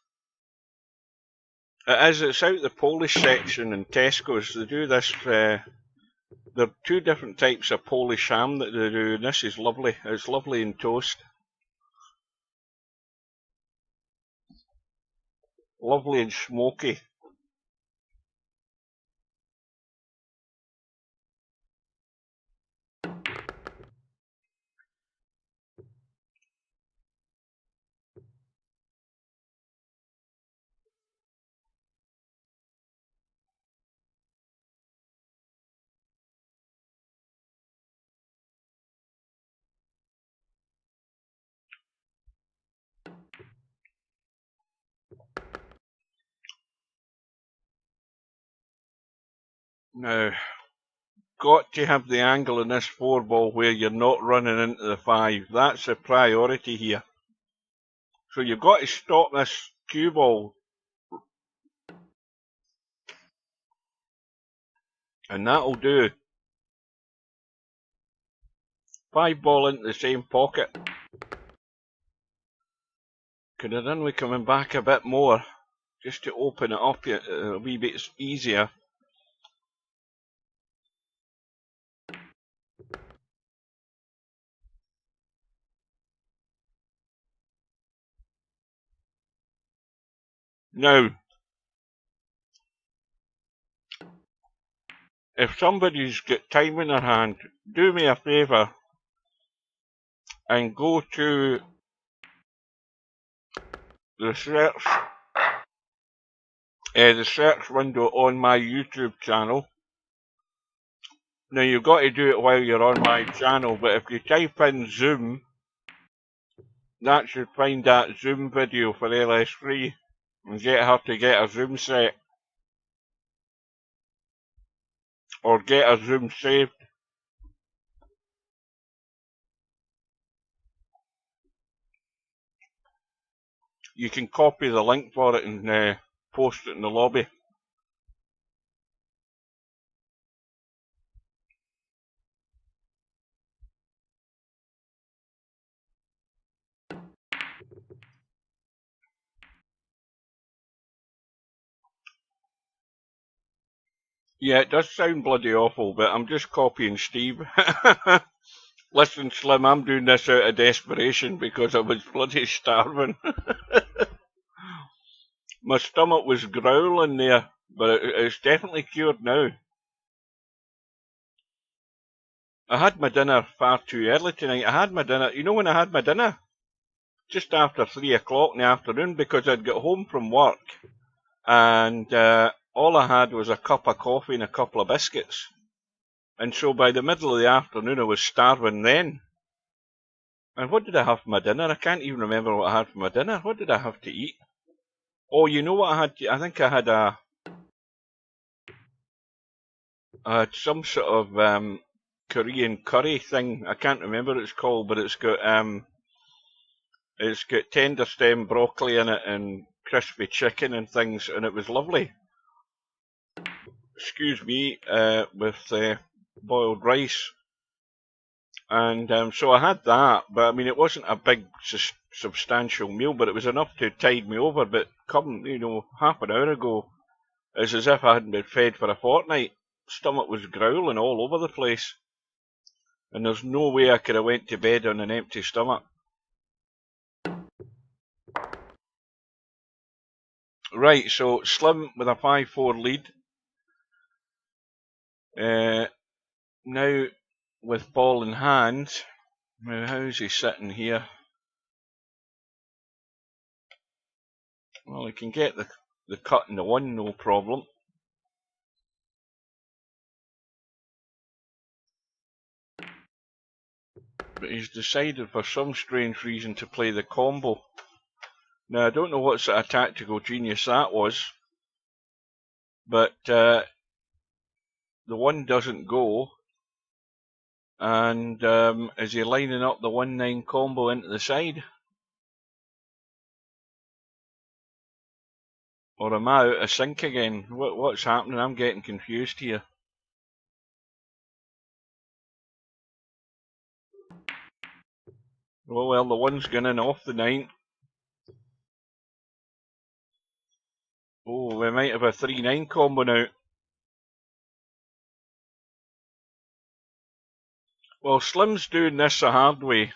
S1: It is, it's out the Polish section in Tesco's. They do this, there are 2 different types of Polish ham that they do, and this is lovely. It's lovely in toast. Lovely and smoky. Now, got to have the angle in this 4-ball where you're not running into the 5. That's a priority here. So you've got to stop this cue ball. And that'll do. 5 ball into the same pocket. Could have done with coming back a bit more, just to open it up a wee bit easier. Now, if somebody's got time in their hand, do me a favour and go to the search window on my YouTube channel. Now you've got to do it while you're on my channel, but if you type in Zoom, that should find that Zoom video for LS3 and get her to get a Zoom set. Or get a Zoom saved. You can copy the link for it and post it in the lobby. Yeah, it does sound bloody awful, but I'm just copying Steve. Listen, Slim, I'm doing this out of desperation because I was bloody starving. My stomach was growling there, but it's definitely cured now. I had my dinner far too early tonight. I had my dinner, you know when I had my dinner? Just after 3 o'clock in the afternoon, because I'd got home from work and all I had was a cup of coffee and a couple of biscuits. And so by the middle of the afternoon I was starving then. And what did I have for my dinner? I can't even remember what I had for my dinner. What did I have to eat? Oh, you know what I had? I think I had some sort of Korean curry thing. I can't remember what it's called, but it's got tender stem broccoli in it and crispy chicken and things, and it was lovely. Excuse me, with boiled rice. And so I had that, but I mean it wasn't a big substantial meal, but it was enough to tide me over. But come, you know, half an hour ago, it's as if I hadn't been fed for a fortnight. Stomach was growling all over the place, and there's no way I could have went to bed on an empty stomach. Right, so Slim with a 5-4 lead. Now with ball in hand. Now how's he sitting here? Well, he can get the cut in the one, no problem. But he's decided for some strange reason to play the combo. Now I don't know what sort of tactical genius that was, but the one doesn't go, and is he lining up the 1-9 combo into the side? Or am I out of sync again? What's happening? I'm getting confused here. Oh well, the one's going off the 9. Oh, we might have a 3-9 combo now. Well, Slim's doing this the hard way.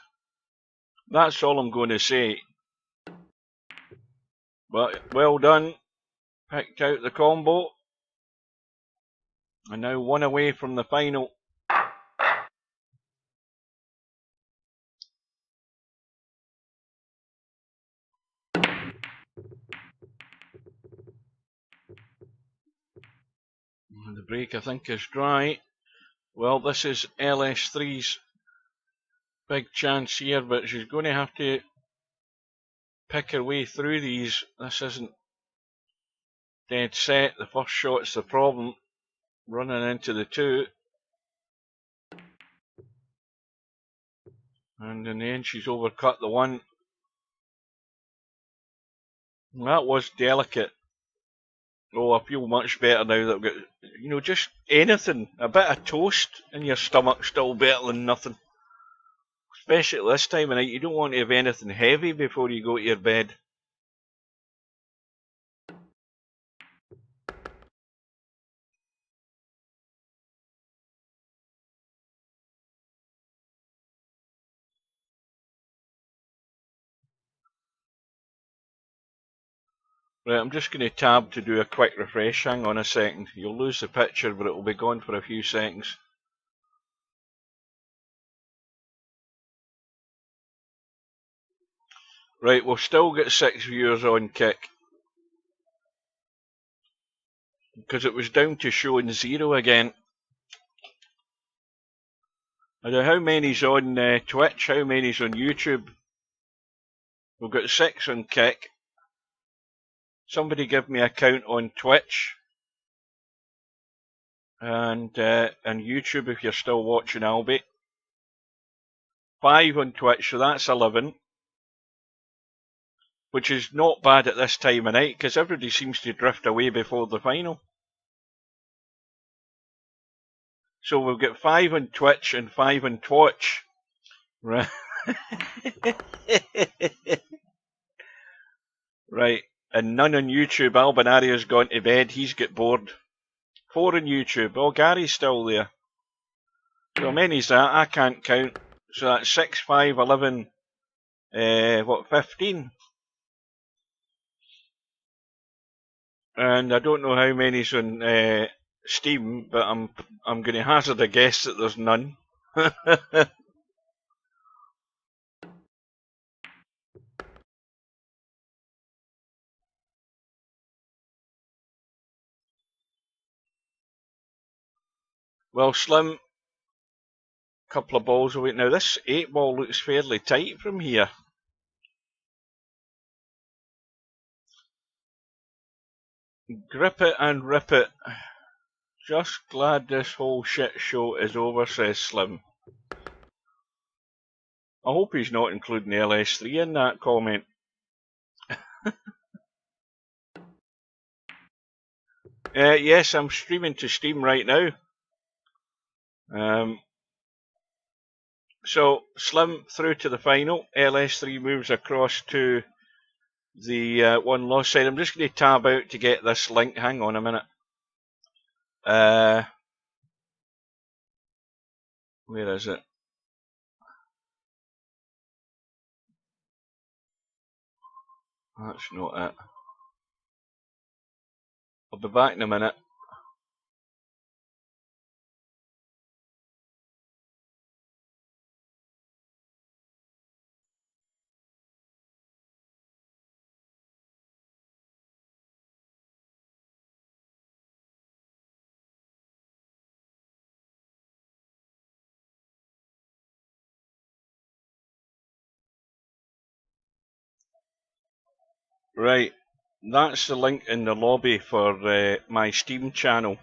S1: That's all I'm going to say. But well done. Picked out the combo. And now 1 away from the final. And the break, I think, is dry. Well, this is LS3's big chance here, but she's going to have to pick her way through these. This isn't dead set. The first shot's the problem. Running into the 2. And in the end, she's overcut the 1. That was delicate. Oh, I feel much better now that I've got, you know, just anything. A bit of toast in your stomach, still better than nothing. Especially this time of night, you don't want to have anything heavy before you go to your bed. Right, I'm just going to tab to do a quick refresh. Hang on a second. You'll lose the picture, but it will be gone for a few seconds. Right, we've still got 6 viewers on Kick. Because it was down to showing 0 again. I don't know how many's on Twitch, how many's on YouTube. We've got 6 on Kick. Somebody give me a count on Twitch. And YouTube if you're still watching, Albie. 5 on Twitch, so that's 11. Which is not bad at this time of night, because everybody seems to drift away before the final. So we've got 5 on Twitch and 5 on Twitch. Right. Right. And none on YouTube. Albanaria's gone to bed. He's got bored. 4 on YouTube. Oh, Gary's still there. So how many's that? I can't count. So that's 6, 5, 11, 15? And I don't know how many's on Steam, but I'm going to hazard a guess that there's none. Well, Slim, couple of balls away. Now this 8 ball looks fairly tight from here. Grip it and rip it. Just glad this whole shit show is over, says Slim. I hope he's not including LS3 in that comment. Yes, I'm streaming to Steam right now. So, Slim through to the final. LS3 moves across to the one loss side. I'm just going to tab out to get this link. Hang on a minute. Where is it? That's not it. I'll be back in a minute. Right, that's the link in the lobby for my Steam channel,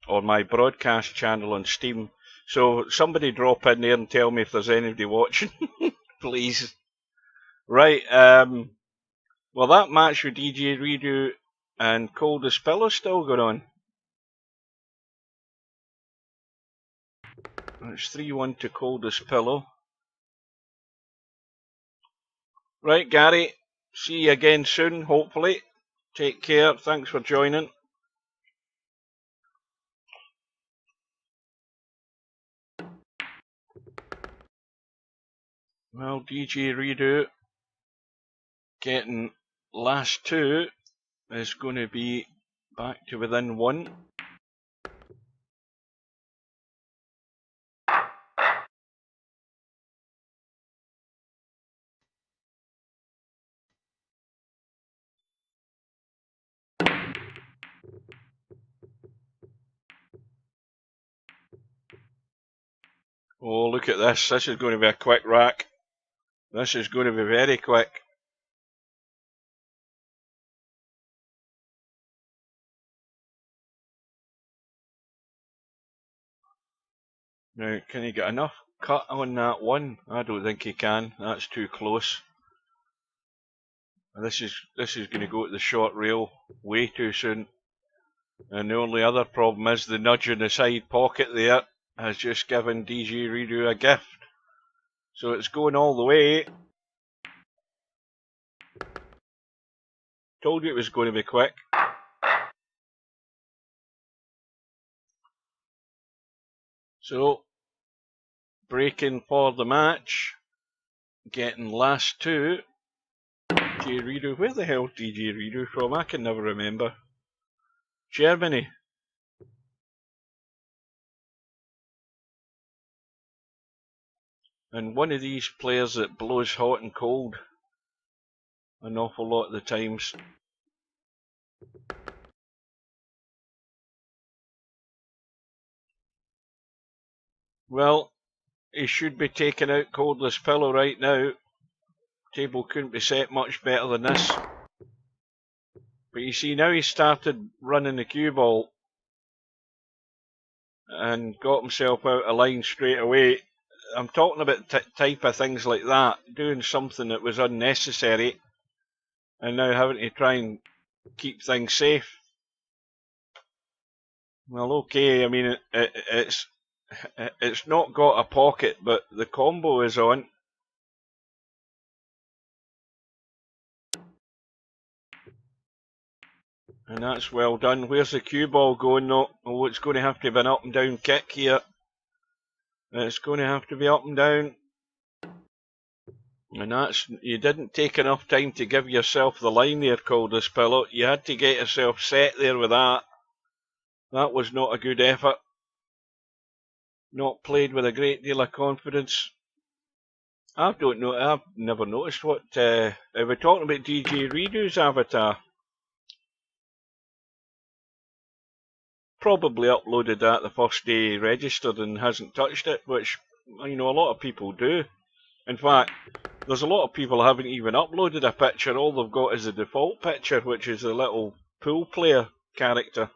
S1: or my broadcast channel on Steam. So somebody drop in there and tell me if there's anybody watching, please. Right, well that match with DJ Redo and Coldest Pillow still going on. It's 3-1 to Coldest Pillow. Right, Gary. See you again soon, hopefully. Take care. Thanks for joining. Well, DJ Redo getting last 2 is going to be back to within 1. Oh, look at this. This is going to be a quick rack. This is going to be very quick. Now, can he get enough cut on that one? I don't think he can. That's too close. This is going to go to the short rail way too soon. And the only other problem is the nudge in the side pocket there has just given DJ Redo a gift. So it's going all the way. Told you it was going to be quick. So, breaking for the match. Getting last two. DJ Rido. Where the hell DJ Rido from? I can never remember. Germany. And one of these players that blows hot and cold an awful lot of the times. Well, he should be taking out Cordless Pillow right now. Table couldn't be set much better than this. But you see, now he started running the cue ball and got himself out of line straight away. I'm talking about type of things like that, doing something that was unnecessary and now having to try and keep things safe. Well, okay, I mean, it's not got a pocket, but the combo is on. And that's well done. Where's the cue ball going though? Oh, it's going to have to be an up and down kick here. It's going to have to be up and down. And that's, you didn't take enough time to give yourself the line there, Cordless Pillow. You had to get yourself set there with that. That was not a good effort. Not played with a great deal of confidence. I don't know, I've never noticed what, are we talking about DJ Rido's avatar? Probably uploaded that the first day he registered and hasn't touched it, which, you know, a lot of people do. In fact, there's a lot of people who haven't even uploaded a picture. All they've got is the default picture, which is a little pool player character.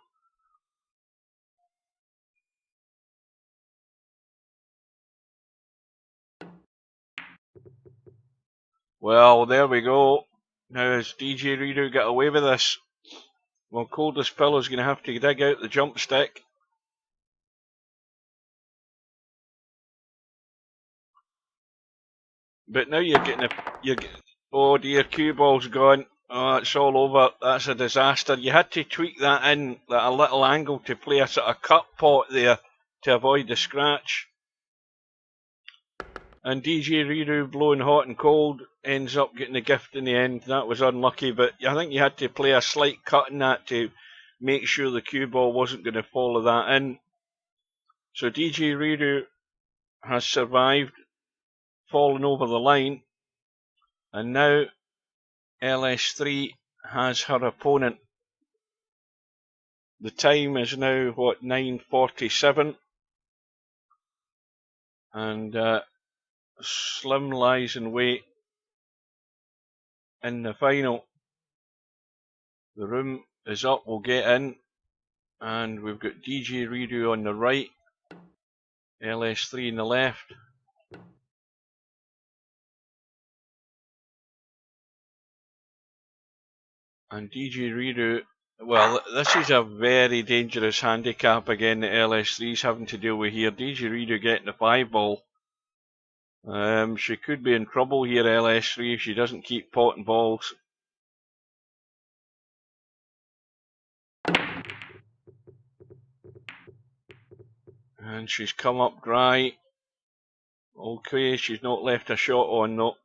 S1: Well, there we go. Now, has DJ Rido got away with this? Well, Coldest Pillow's going to have to dig out the jump stick. But now you're getting oh dear, cue ball's gone. Oh, it's all over. That's a disaster. You had to tweak that in at a little angle to play a sort of cut pot there to avoid the scratch. And DJ Rido, blowing hot and cold, ends up getting the gift in the end. That was unlucky, but I think you had to play a slight cut in that to make sure the cue ball wasn't going to follow that in. So DJ Rido has survived, fallen over the line, and now LS3 has her opponent. The time is now, what, 9:47, and Slim lies in wait in the final. The room is up, we'll get in, and we've got DJ Rido on the right, LS3 on the left. And DJ Rido, well, this is a very dangerous handicap again that LS3's having to deal with here. DJ Rido getting the 5 ball. She could be in trouble here, LS3, if she doesn't keep potting balls. And she's come up dry. Okay, she's not left a shot on though.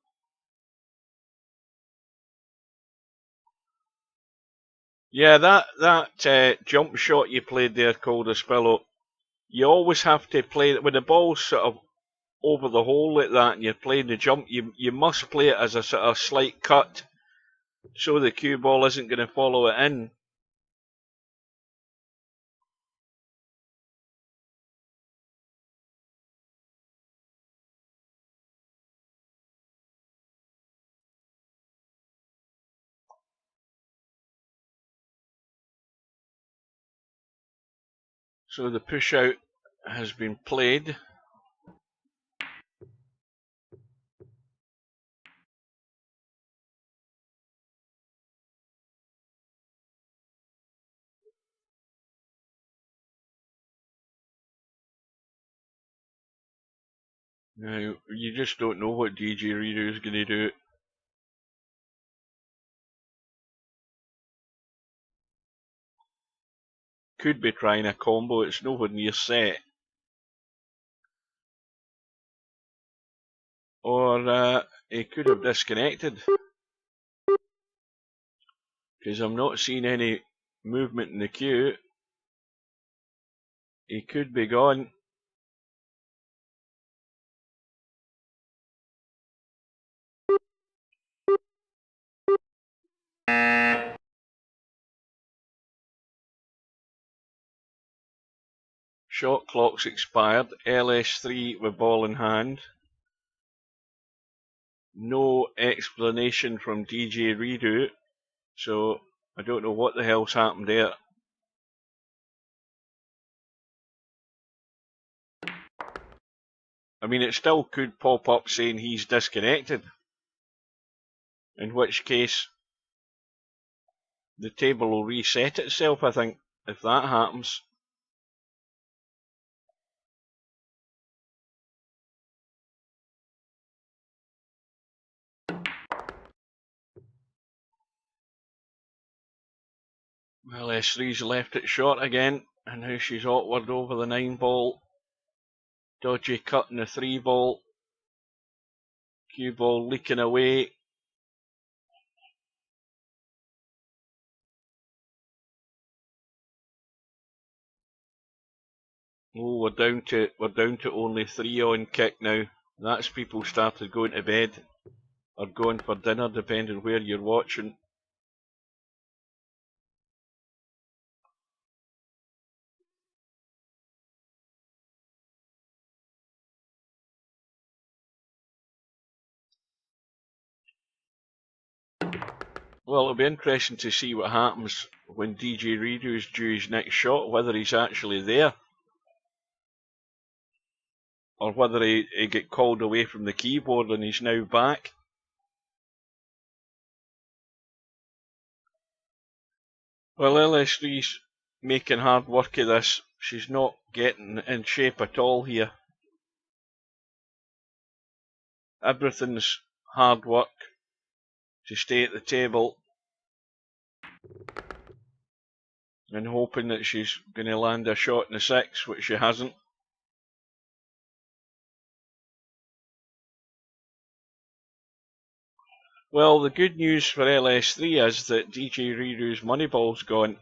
S1: Yeah, that jump shot you played there, Coldest Pillow, you always have to play it when the ball's sort of over the hole like that and you're playing the jump, you must play it as a sort of slight cut so the cue ball isn't going to follow it in. So the push out has been played. Now, you just don't know what DJ Reader is going to do. Could be trying a combo, it's nowhere near set. Or he could have disconnected. Because I'm not seeing any movement in the queue. He could be gone. Shot clock's expired. LS3 with ball in hand. No explanation from DJ Redo. So I don't know what the hell's happened there. I mean, it still could pop up saying he's disconnected. In which case, the table will reset itself, I think, if that happens. Well, S3's left it short again, and now she's awkward over the 9 ball. Dodgy cut in the 3 ball. Cue ball leaking away. Oh, we're down to only 3 on kick now. That's people started going to bed or going for dinner, depending where you're watching. Well, it'll be interesting to see what happens when DJ Redo's due his next shot, whether he's actually there. Or whether he get called away from the keyboard and he's now back. Well, LS3's making hard work of this. She's not getting in shape at all here. Everything's hard work to stay at the table. And hoping that she's going to land a shot in the 6, which she hasn't. Well, the good news for LS3 is that DJ Redo's money ball's gone.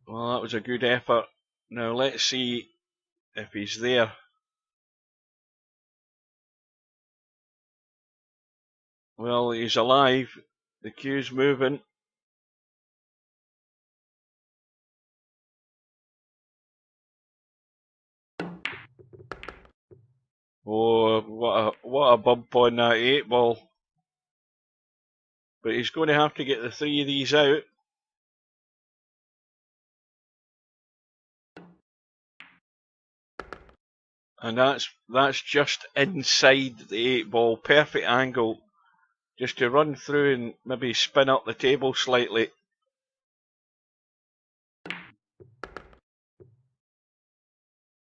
S1: Well, that was a good effort. Now let's see if he's there. Well, he's alive. The queue's moving. Oh, what a bump on that 8 ball. But he's going to have to get the 3 of these out. And that's just inside the 8 ball. Perfect angle. Just to run through and maybe spin up the table slightly.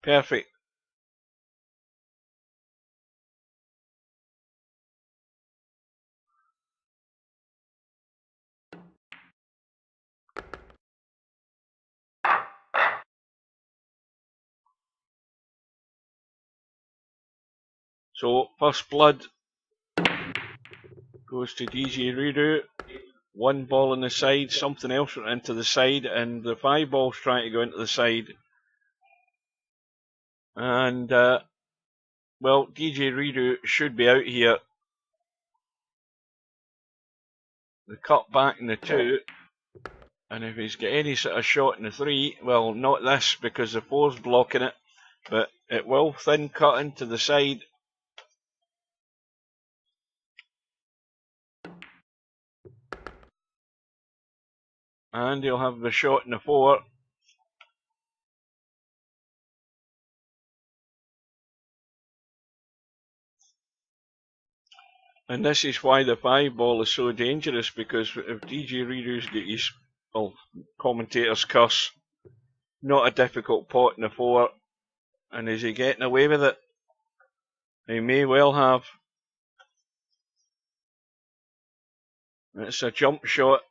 S1: Perfect. So, first blood goes to DJ Redo. 1 ball on the side, something else went into the side, and the 5 ball's trying to go into the side. And, well, DJ Redo should be out here. The cut back in the 2, and if he's got any sort of shot in the 3, well, not this because the 4's blocking it, but it will thin cut into the side. And he'll have the shot in the 4. And this is why the 5 ball is so dangerous, because if DJ Redo's got his, well, commentators curse, not a difficult pot in the 4. And is he getting away with it? He may well have. It's a jump shot.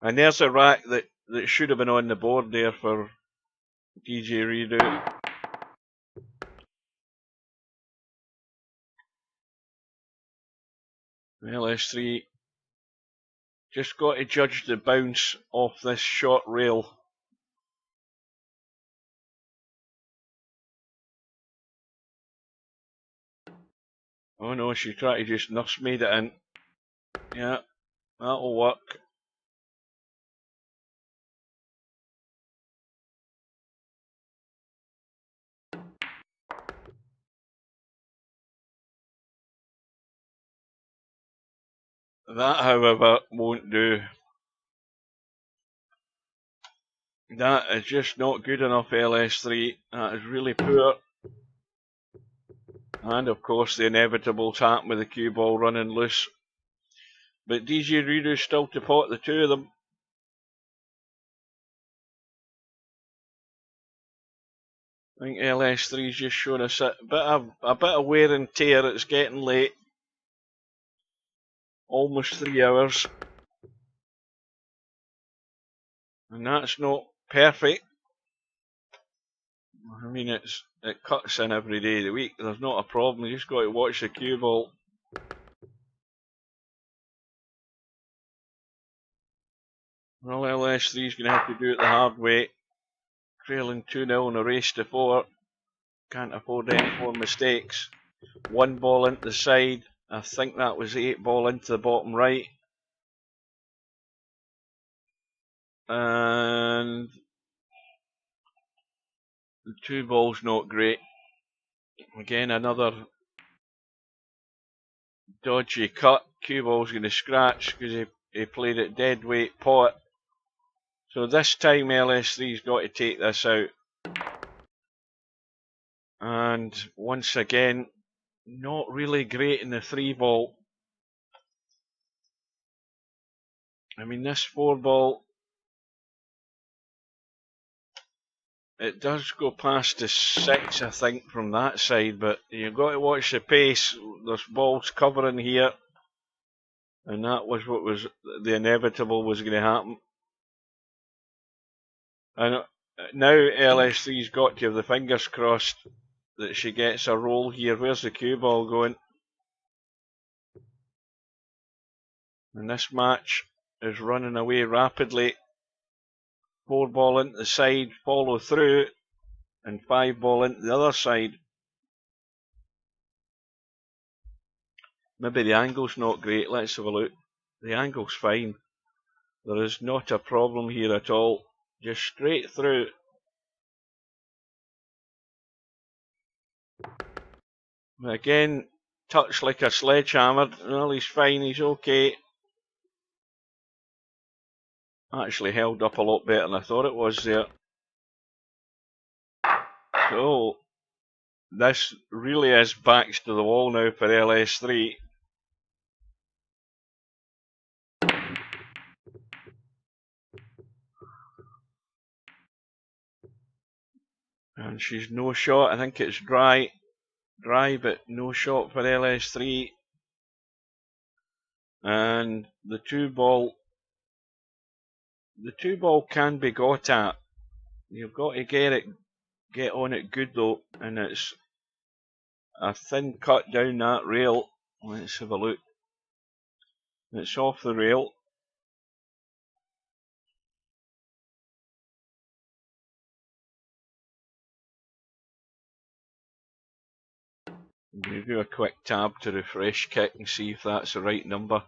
S1: And there's a rack that should have been on the board there for DJ Redo. LS3 just got to judge the bounce off this short rail. Oh no, she tried to just nursemaid it in. Yeah, that'll work. That, however, won't do. That is just not good enough, LS3. That is really poor. And of course the inevitable tap with the cue ball running loose. But DJ Redo's still to pot the 2 of them. I think LS3's just shown us a bit of wear and tear. It's getting late. Almost 3 hours. And that's not perfect. I mean, it cuts in every day of the week. There's not a problem. You just got to watch the cue ball. Well, LS3's going to have to do it the hard way. Trailing 2-0 in a race to 4. Can't afford any more mistakes. 1 ball into the side. I think that was 8 ball into the bottom right. And the 2 ball's not great. Again, another dodgy cut. Cue ball's going to scratch because he played it dead weight pot. So this time LS3's got to take this out. And once again, not really great in the 3 ball. I mean, this 4 ball, it does go past the 6, I think, from that side, but you've got to watch the pace. There's balls covering here, and that was what was the inevitable was going to happen. And now LS3's got to have the fingers crossed that she gets a roll here. Where's the cue ball going? And this match is running away rapidly. 4 ball into the side, follow through, and 5 ball into the other side. Maybe the angle's not great. Let's have a look. The angle's fine. There is not a problem here at all. Just straight through. Again, touch like a sledgehammer. Well, he's fine, he's okay. Actually held up a lot better than I thought it was there. So, this really is backs to the wall now for LS3. And she's no shot. I think it's dry, but no shot for LS3. And the 2 ball can be got at. You've got to get on it good though, and it's a thin cut down that rail. Let's have a look. It's off the rail. I'm going to do a quick tab to refresh kick and see if that's the right number.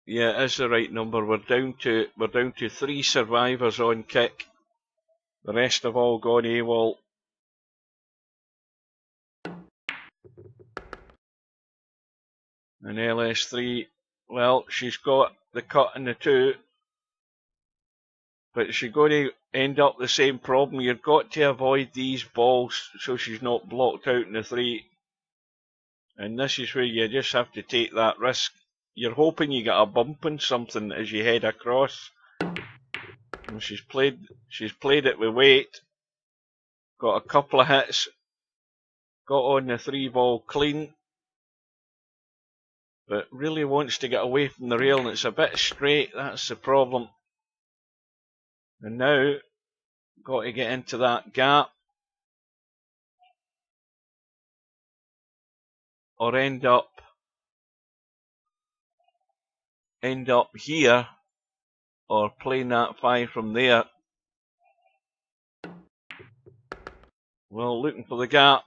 S1: Yeah, it is the right number. We're down to 3 survivors on kick. The rest have all gone AWOL. And LS3, well, she's got the cut in the 2, but she's going to end up the same problem. You've got to avoid these balls so she's not blocked out in the 3. And this is where you just have to take that risk. You're hoping you get a bump in something as you head across. And she's played it with weight. Got a couple of hits. Got on the 3 ball clean. But really wants to get away from the rail, and it's a bit straight. That's the problem. And now, got to get into that gap. Or end up here, or playing that 5 from there. Well, looking for the gap.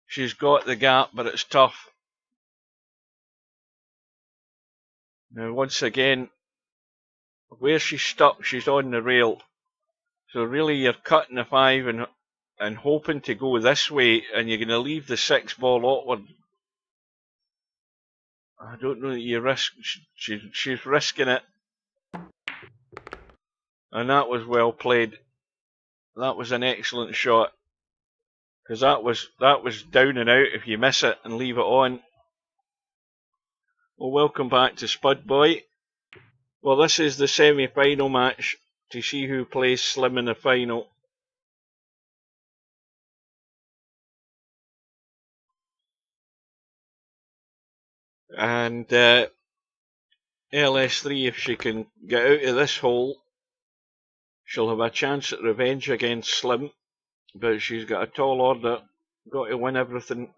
S1: She's got the gap, but it's tough. Now, once again, where she's stuck, she's on the rail. So really, you're cutting the 5 and hoping to go this way, and you're going to leave the 6 ball awkward. I don't know that you risk. She's risking it, and that was well played. That was an excellent shot, because that was down and out if you miss it and leave it on. Well, welcome back to Spud Boy. Well, this is the semi-final match to see who plays Slim in the final. And LS3, if she can get out of this hole, she'll have a chance at revenge against Slim. But she's got a tall order, got to win everything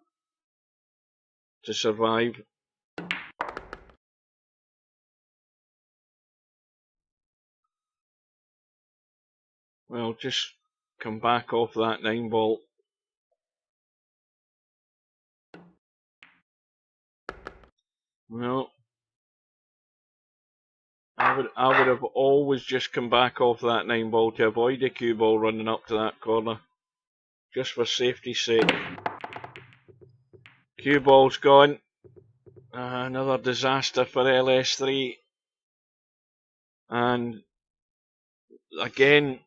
S1: to survive. Well, just come back off that 9 ball. No. I would have always just come back off that 9 ball to avoid a cue ball running up to that corner. Just for safety's sake. Cue ball's gone. Another disaster for LS3. And again,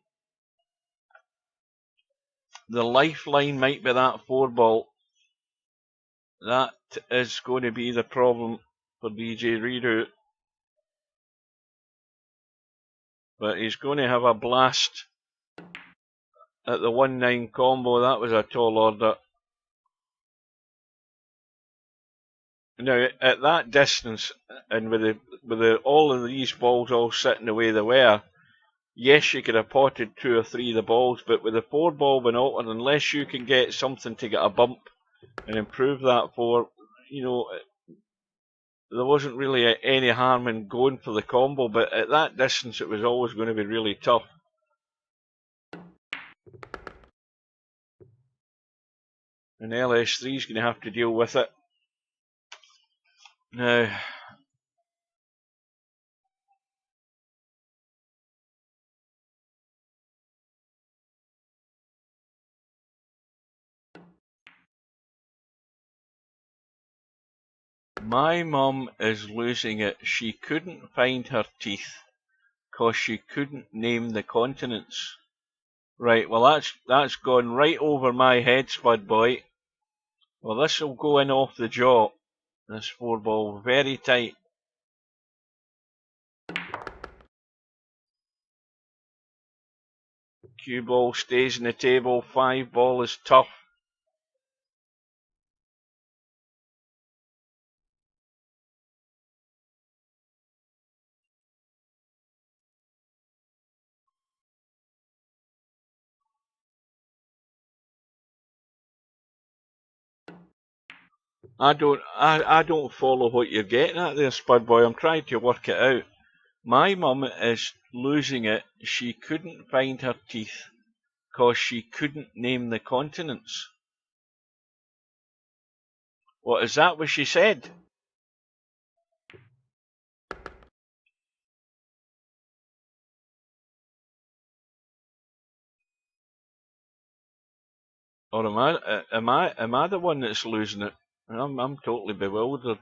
S1: the lifeline might be that 4 ball. That is going to be the problem for DJ Redo. But he's going to have a blast at the 1-9 combo. That was a tall order. Now, at that distance, and with all of these balls all sitting the way they were, yes, you could have potted 2 or 3 of the balls, but with the 4 ball being altered, unless you can get something to get a bump and improve that 4, you know, there wasn't really any harm in going for the combo, but at that distance it was always going to be really tough. And LS3 is going to have to deal with it. Now, my mum is losing it. She couldn't find her teeth because she couldn't name the continents. Right, well that's gone right over my head, Spud Boy. Well, this will go in off the jaw. This 4 ball very tight. Cue ball stays in the table. 5 ball is tough. I don't follow what you're getting at there, Spud Boy. I'm trying to work it out. My mum is losing it. She couldn't find her teeth because she couldn't name the continents. What, is that what she said? Or am I the one that's losing it? I'm totally bewildered.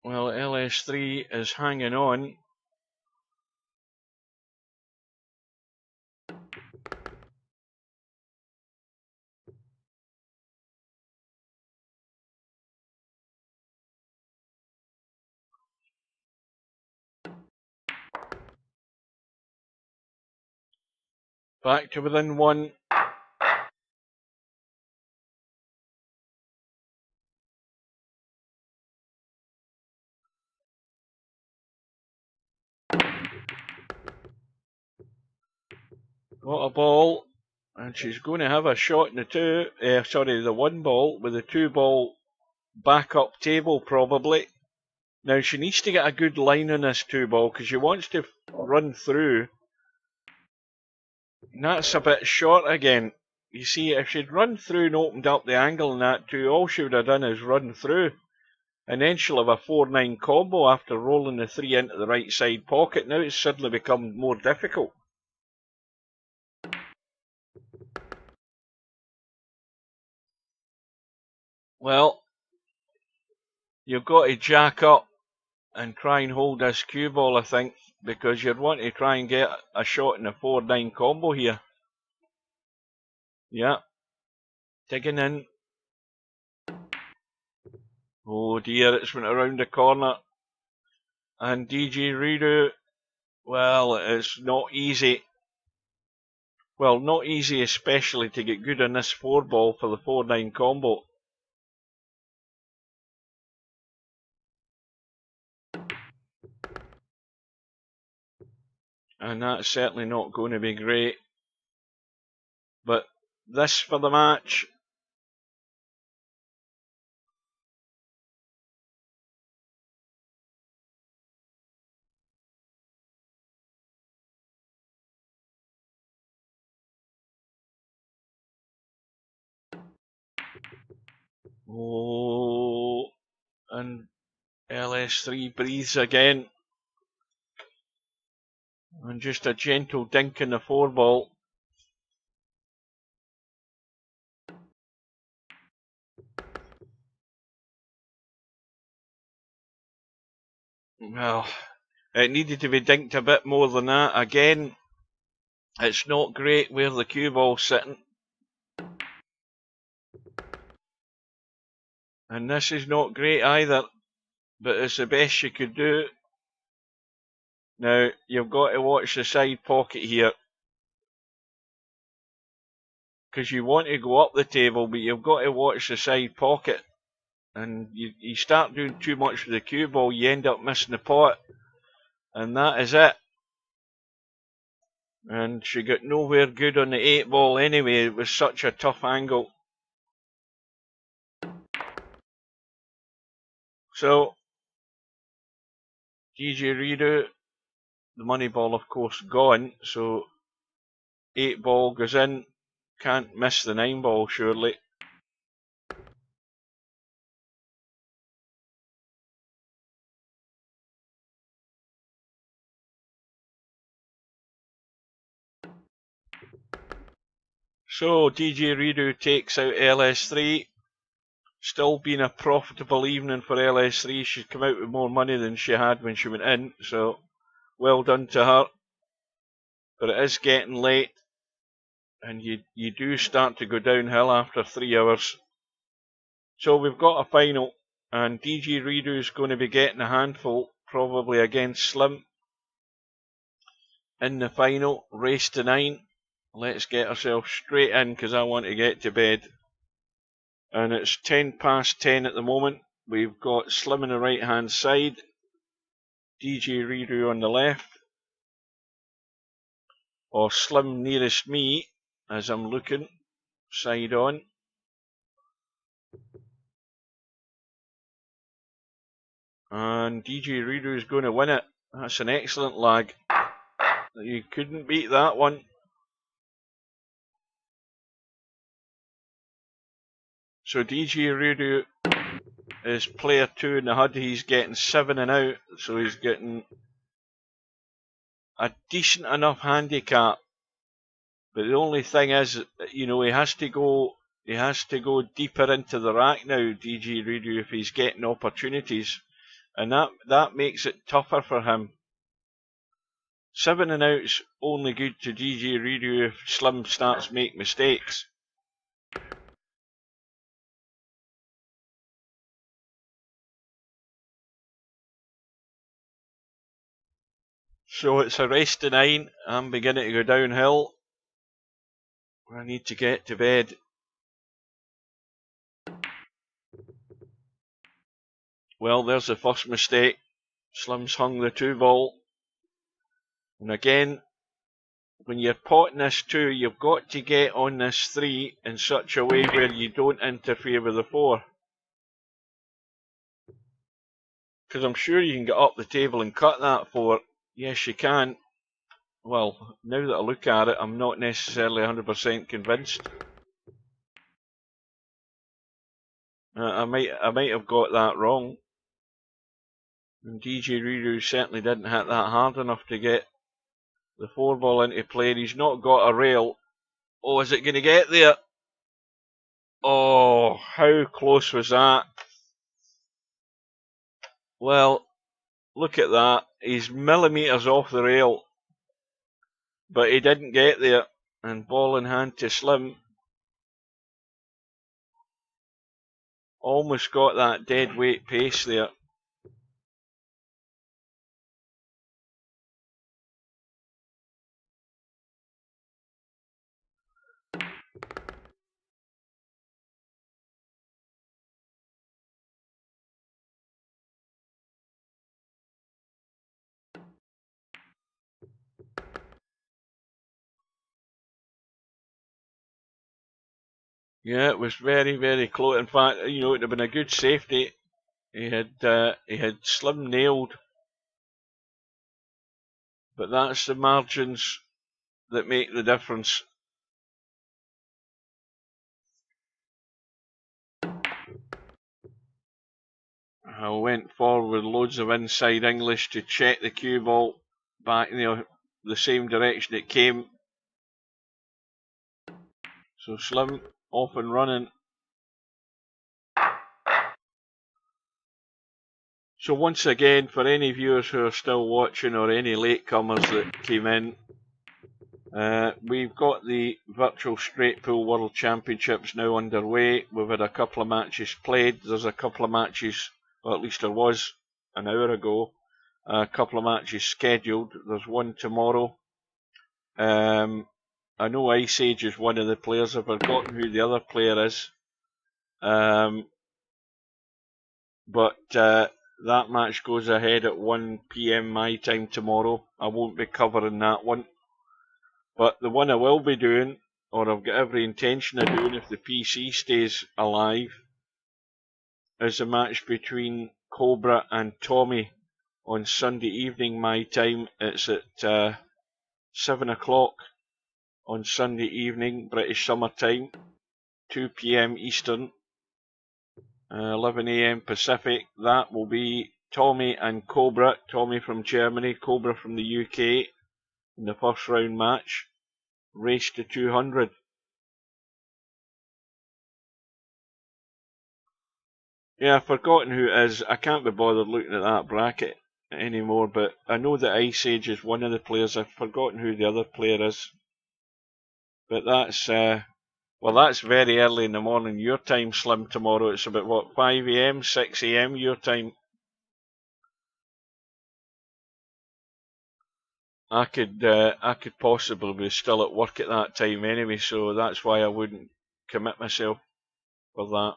S1: Well, LS3 is hanging on. Back to within one. Got a ball, and she's going to have a shot in the the one ball with the two ball backup table probably. Now she needs to get a good line on this two ball because she wants to run through. And that's a bit short again. You see, if she'd run through and opened up the angle in that two, all she would have done is run through. And then she'll have a 4-9 combo after rolling the 3 into the right side pocket. Now it's suddenly become more difficult. Well, you've got to jack up and try and hold this cue ball, I think, because you'd want to try and get a shot in a 4-9 combo here. Yeah. Digging in. Oh dear, it's went around the corner. And DJ Redo, well, it's not easy. Well, not easy especially to get good on this 4 ball for the 4-9 combo. And that's certainly not going to be great. But this for the match. Oh, and LS3 breathes again. And just a gentle dink in the 4 ball. Well, it needed to be dinked a bit more than that. Again, it's not great where the cue ball's sitting. And this is not great either, but it's the best you could do. Now, you've got to watch the side pocket here. Because you want to go up the table, but you've got to watch the side pocket. And you start doing too much with the cue ball, you end up missing the pot. And that is it. And she got nowhere good on the 8 ball anyway, it was such a tough angle. So, DJ Redo, the money ball of course gone, so 8 ball goes in, can't miss the 9 ball surely. So DJ Redo takes out LS3. Still been a profitable evening for LS3. She's come out with more money than she had when she went in, so well done to her. But it is getting late, and you do start to go downhill after 3 hours. So we've got a final, and DJ Redo's going to be getting a handful, probably against Slim. In the final, race to 9. Let's get ourselves straight in because I want to get to bed. And it's 10 past 10 at the moment. We've got Slim on the right hand side, DJ Redo on the left, or Slim nearest me as I'm looking, side on. And DJ Redo is going to win it. That's an excellent lag. You couldn't beat that one. So DJ Redo is player 2 in the HUD. He's getting 7 and out, so he's getting a decent enough handicap. But the only thing is, you know, he has to go deeper into the rack now, DJ Redo, if he's getting opportunities. and that makes it tougher for him. 7 and out's only good to DJ Ridu if Slim starts to make mistakes. So it's a race to 9. I'm beginning to go downhill. I need to get to bed. Well, there's the first mistake. Slim's hung the 2 ball. And again, when you're potting this 2, you've got to get on this 3 in such a way where you don't interfere with the 4. Because I'm sure you can get up the table and cut that 4. Yes, you can. Well, now that I look at it, I'm not necessarily 100% convinced. I might have got that wrong. And DJ Riru certainly didn't hit that hard enough to get the 4 ball into play. And he's not got a rail. Oh, is it going to get there? Oh, how close was that? Well, look at that. He's millimetres off the rail. But he didn't get there. And ball in hand to Slim. Almost got that dead weight pace there. Yeah, it was very, very close. In fact, you know, it would have been a good safety. He had Slim nailed. But that's the margins that make the difference. I went forward with loads of inside English to check the cue ball back in the same direction it came. So Slim off and running. So once again, for any viewers who are still watching or any latecomers that came in, we've got the virtual straight pool World Championships now underway. We've had a couple of matches played. There's a couple of matches, or at least there was an hour ago, a couple of matches scheduled. There's one tomorrow. I know Ice Age is one of the players. I've forgotten who the other player is. But that match goes ahead at 1 PM my time tomorrow. I won't be covering that one. But the one I will be doing, or I've got every intention of doing if the PC stays alive, is a match between Cobra and Tommy on Sunday evening my time. It's at 7 o'clock on Sunday evening, British summer time, 2 PM Eastern, 11 AM Pacific. That will be Tommy and Cobra. Tommy from Germany, Cobra from the UK in the first round match. Race to 200. Yeah, I've forgotten who it is. I can't be bothered looking at that bracket anymore, but I know that Ice Age is one of the players. I've forgotten who the other player is. But that's, well, that's very early in the morning your time, Slim, tomorrow. It's about, what, 5 AM, 6 AM your time? I could possibly be still at work at that time anyway, so that's why I wouldn't commit myself for that.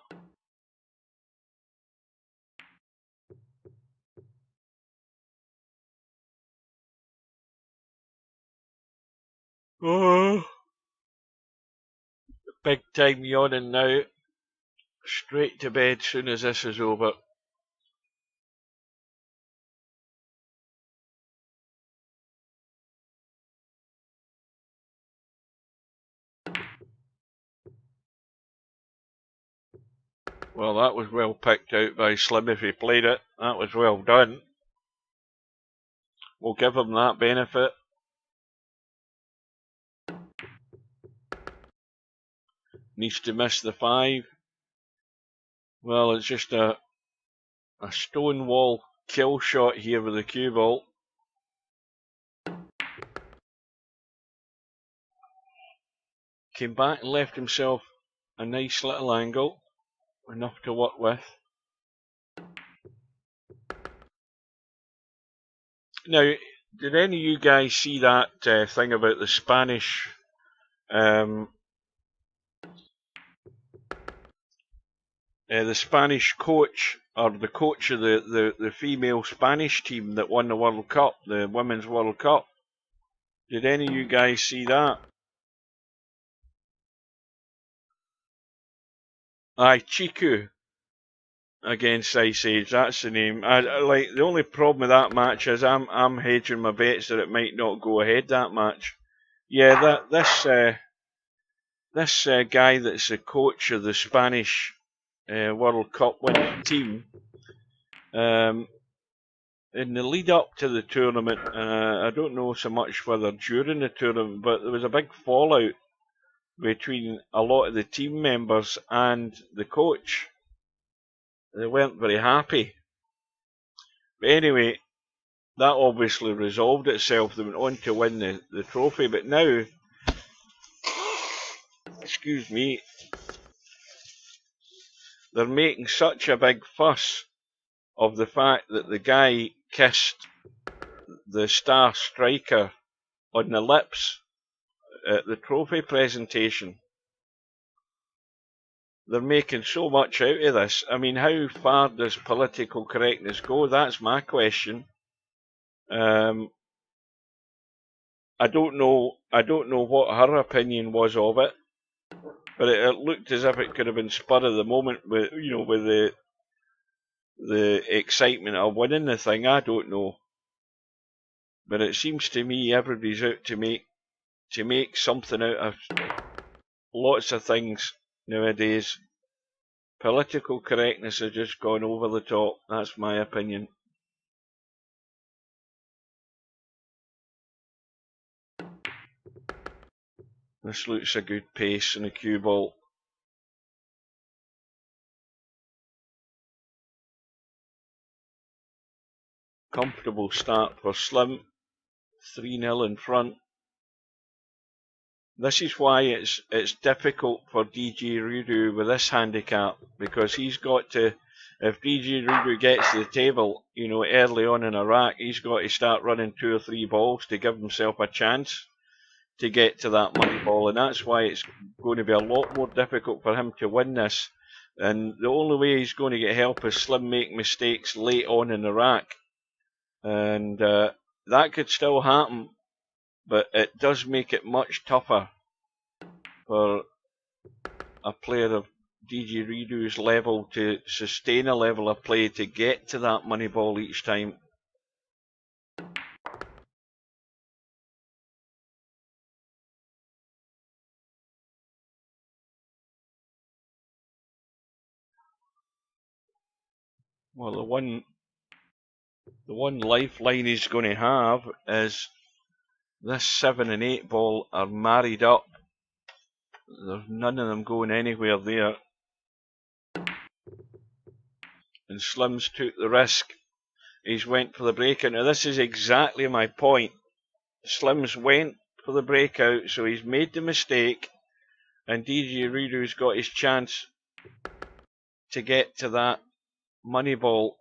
S1: Oh, big time yawning now. Straight to bed soon as this is over. Well, that was well picked out by Slim if he played it. That was well done. We'll give him that benefit. Needs to miss the 5. Well, it's just a stone wall kill shot here with the cue ball. Came back and left himself a nice little angle, enough to work with. Now, did any of you guys see that thing about the Spanish coach, or the coach of the female Spanish team that won the World Cup, the Women's World Cup? Did any of you guys see that? Aye, Chiku against Ice Age, that's the name. I like, the only problem with that match is I'm hedging my bets that it might not go ahead, that match. Yeah, this guy that's the coach of the Spanish World Cup winning team, in the lead up to the tournament, I don't know so much whether during the tournament, but there was a big fallout between a lot of the team members and the coach. They weren't very happy. But anyway, that obviously resolved itself. They went on to win the trophy. But now, excuse me, they're making such a big fuss of the fact that the guy kissed the star striker on the lips at the trophy presentation. They're making so much out of this. I mean, how far does political correctness go? That's my question. I don't know what her opinion was of it, but it looked as if it could have been spur of the moment with, you know, with the excitement of winning the thing. I don't know, but it seems to me everybody's out to make something out of lots of things nowadays. Political correctness has just gone over the top. That's my opinion. This looks a good pace in the cue ball. Comfortable start for Slim. 3-0 in front. This is why it's difficult for DJ Rudu with this handicap, because he's got to, if DJ Rudu gets to the table, you know, early on in a rack, he's got to start running 2 or 3 balls to give himself a chance to get to that money ball, and that's why it's going to be a lot more difficult for him to win this. And the only way he's going to get help is Slim make mistakes late on in the rack, and that could still happen. But it does make it much tougher for a player of DJ Redo's level to sustain a level of play to get to that money ball each time. Well, the one lifeline he's going to have is this 7 and 8 ball are married up. There's none of them going anywhere there. And Slims took the risk. He's went for the breakout. Now this is exactly my point. Slims went for the breakout, so he's made the mistake, and DJ Rudu's got his chance to get to that money ball.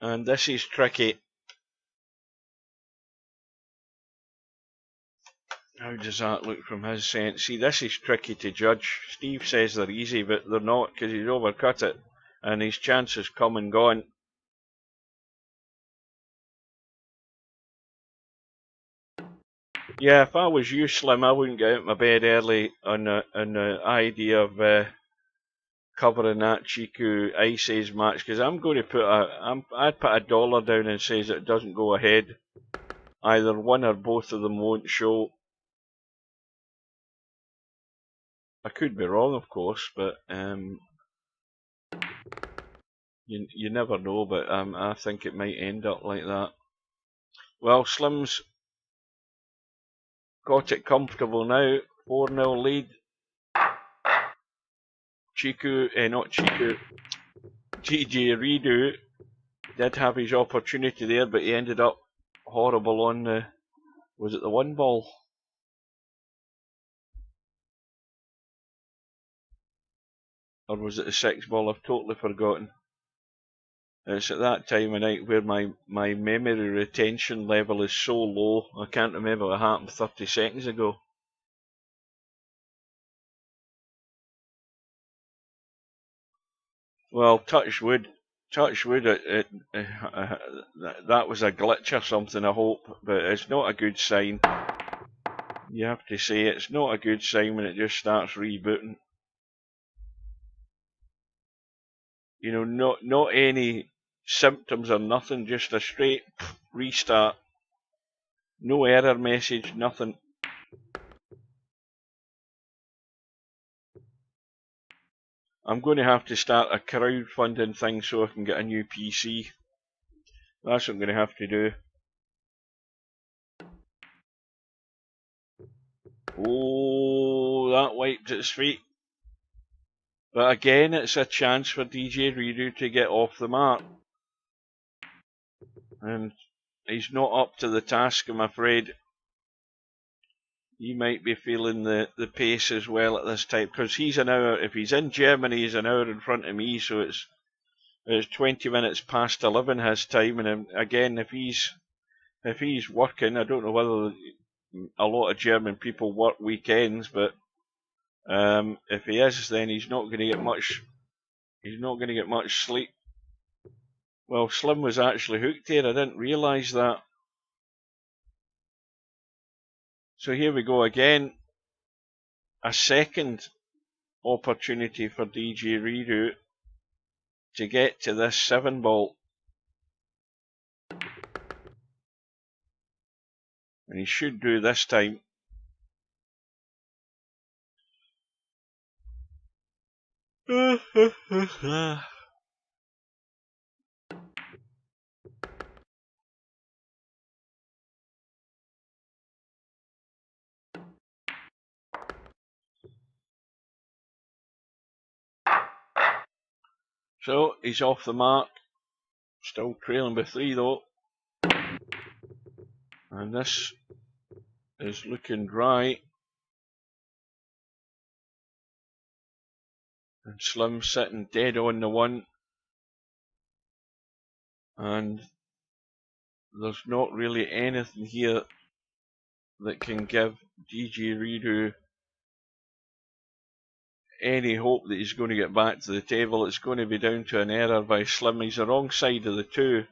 S1: And this is tricky. How does that look from his sense? See, this is tricky to judge. Steve says they're easy, but they're not, because he's overcut it, and his chance has come and gone. Yeah, if I was you, Slim, I wouldn't get out of my bed early on the idea of covering that Chiku Ices match, because I'm going to put I'd put $1 down and say that it doesn't go ahead. Either one or both of them won't show. I could be wrong, of course, but you never know. But I think it might end up like that. Well, Slim's got it comfortable now. 4-0 lead. Chiku, not Chiku. DJ Redo did have his opportunity there, but he ended up horrible on the, was it the 1 ball? Or was it the 6 ball? I've totally forgotten. It's at that time of night where my memory retention level is so low, I can't remember what happened 30 seconds ago. Well, touch wood, that was a glitch or something, I hope, but it's not a good sign. You have to say it's not a good sign when it just starts rebooting. You know, not any symptoms or nothing, just a straight restart. No error message, nothing. I'm going to have to start a crowdfunding thing so I can get a new PC. That's what I'm going to have to do. Oh, that wiped its feet. But again, it's a chance for DJ Redo to get off the mark. And he's not up to the task, I'm afraid. He might be feeling the pace as well at this time, because he's an hour, if he's in Germany, he's an hour in front of me, so it's 20 minutes past 11 his time, and again, if he's working, I don't know whether a lot of German people work weekends, but if he is, then he's not going to get much sleep. Well, Slim was actually hooked here, I didn't realise that. So here we go again. A second opportunity for DJ Redo to get to this 7 ball. And he should do this time. So he's off the mark. Still trailing by 3 though. And this is looking dry. And Slim sitting dead on the 1. And there's not really anything here that can give DJ Redo any hope that he's going to get back to the table. It's going to be down to an error by Slim. He's the wrong side of the 2.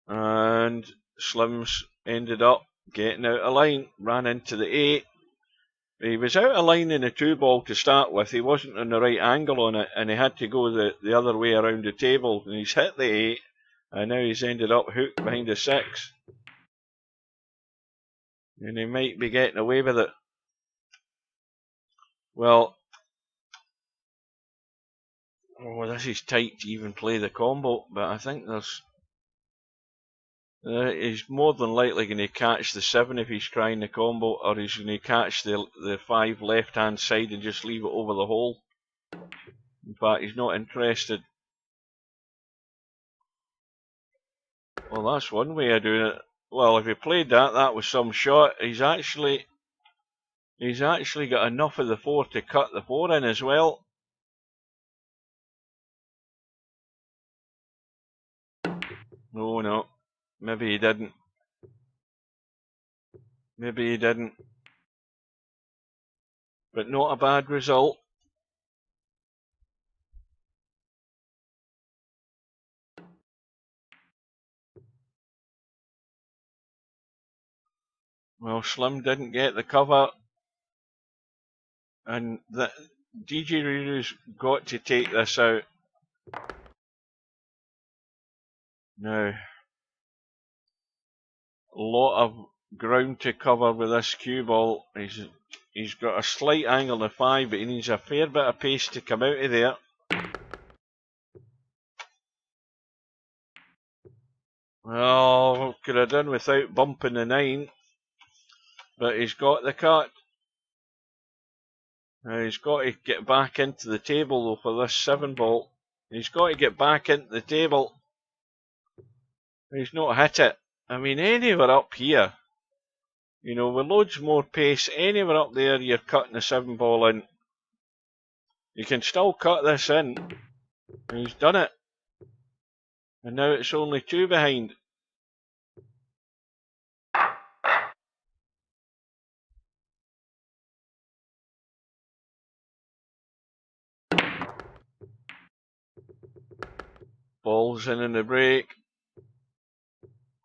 S1: And Slim's ended up getting out of line, ran into the 8. He was out of line in the 2 ball to start with. He wasn't on the right angle on it, and he had to go the other way around the table. And he's hit the 8, and now he's ended up hooked behind the 6. And he might be getting away with it. Well, oh, this is tight to even play the combo, but I think he's more than likely going to catch the 7 if he's trying the combo, or he's going to catch the 5 left hand side and just leave it over the hole. In fact, he's not interested. Well, that's one way of doing it. Well, if he played that was some shot. He's actually got enough of the 4 to cut the 4 in as well. No, maybe he didn't. But not a bad result. Well, Slim didn't get the cover, and DJ Redo's got to take this out. Now, a lot of ground to cover with this cue ball. He's got a slight angle on the 5, but he needs a fair bit of pace to come out of there. Well, could have done without bumping the 9, but he's got the cut. Now he's got to get back into the table though for this 7 ball. He's got to get back into the table. He's not hit it. I mean, anywhere up here, you know, with loads more pace, anywhere up there you're cutting the 7 ball in. You can still cut this in. And he's done it. And now it's only 2 behind. Ball's in the break.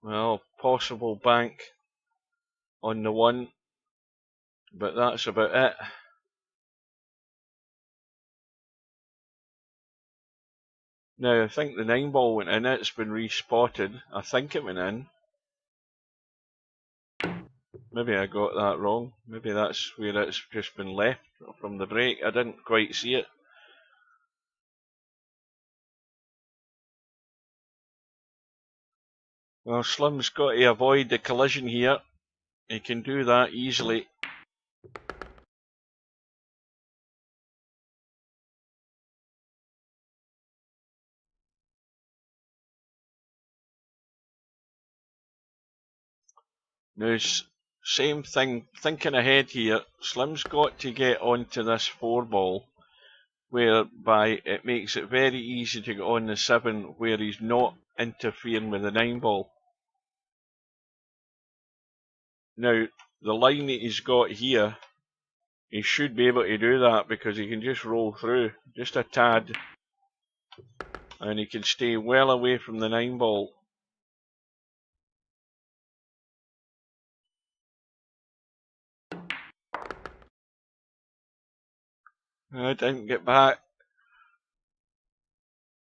S1: Well, possible bank on the 1. But that's about it. Now, I think the 9 ball went in. It's been respotted. I think it went in. Maybe I got that wrong. Maybe that's where it's just been left from the break. I didn't quite see it. Well, Slim's got to avoid the collision here. He can do that easily. Now, same thing, thinking ahead here. Slim's got to get onto this 4 ball, whereby it makes it very easy to get on the 7 where he's not interfering with the 9 ball. Now, the line that he's got here, he should be able to do that because he can just roll through, just a tad, and he can stay well away from the 9 ball. I didn't get back.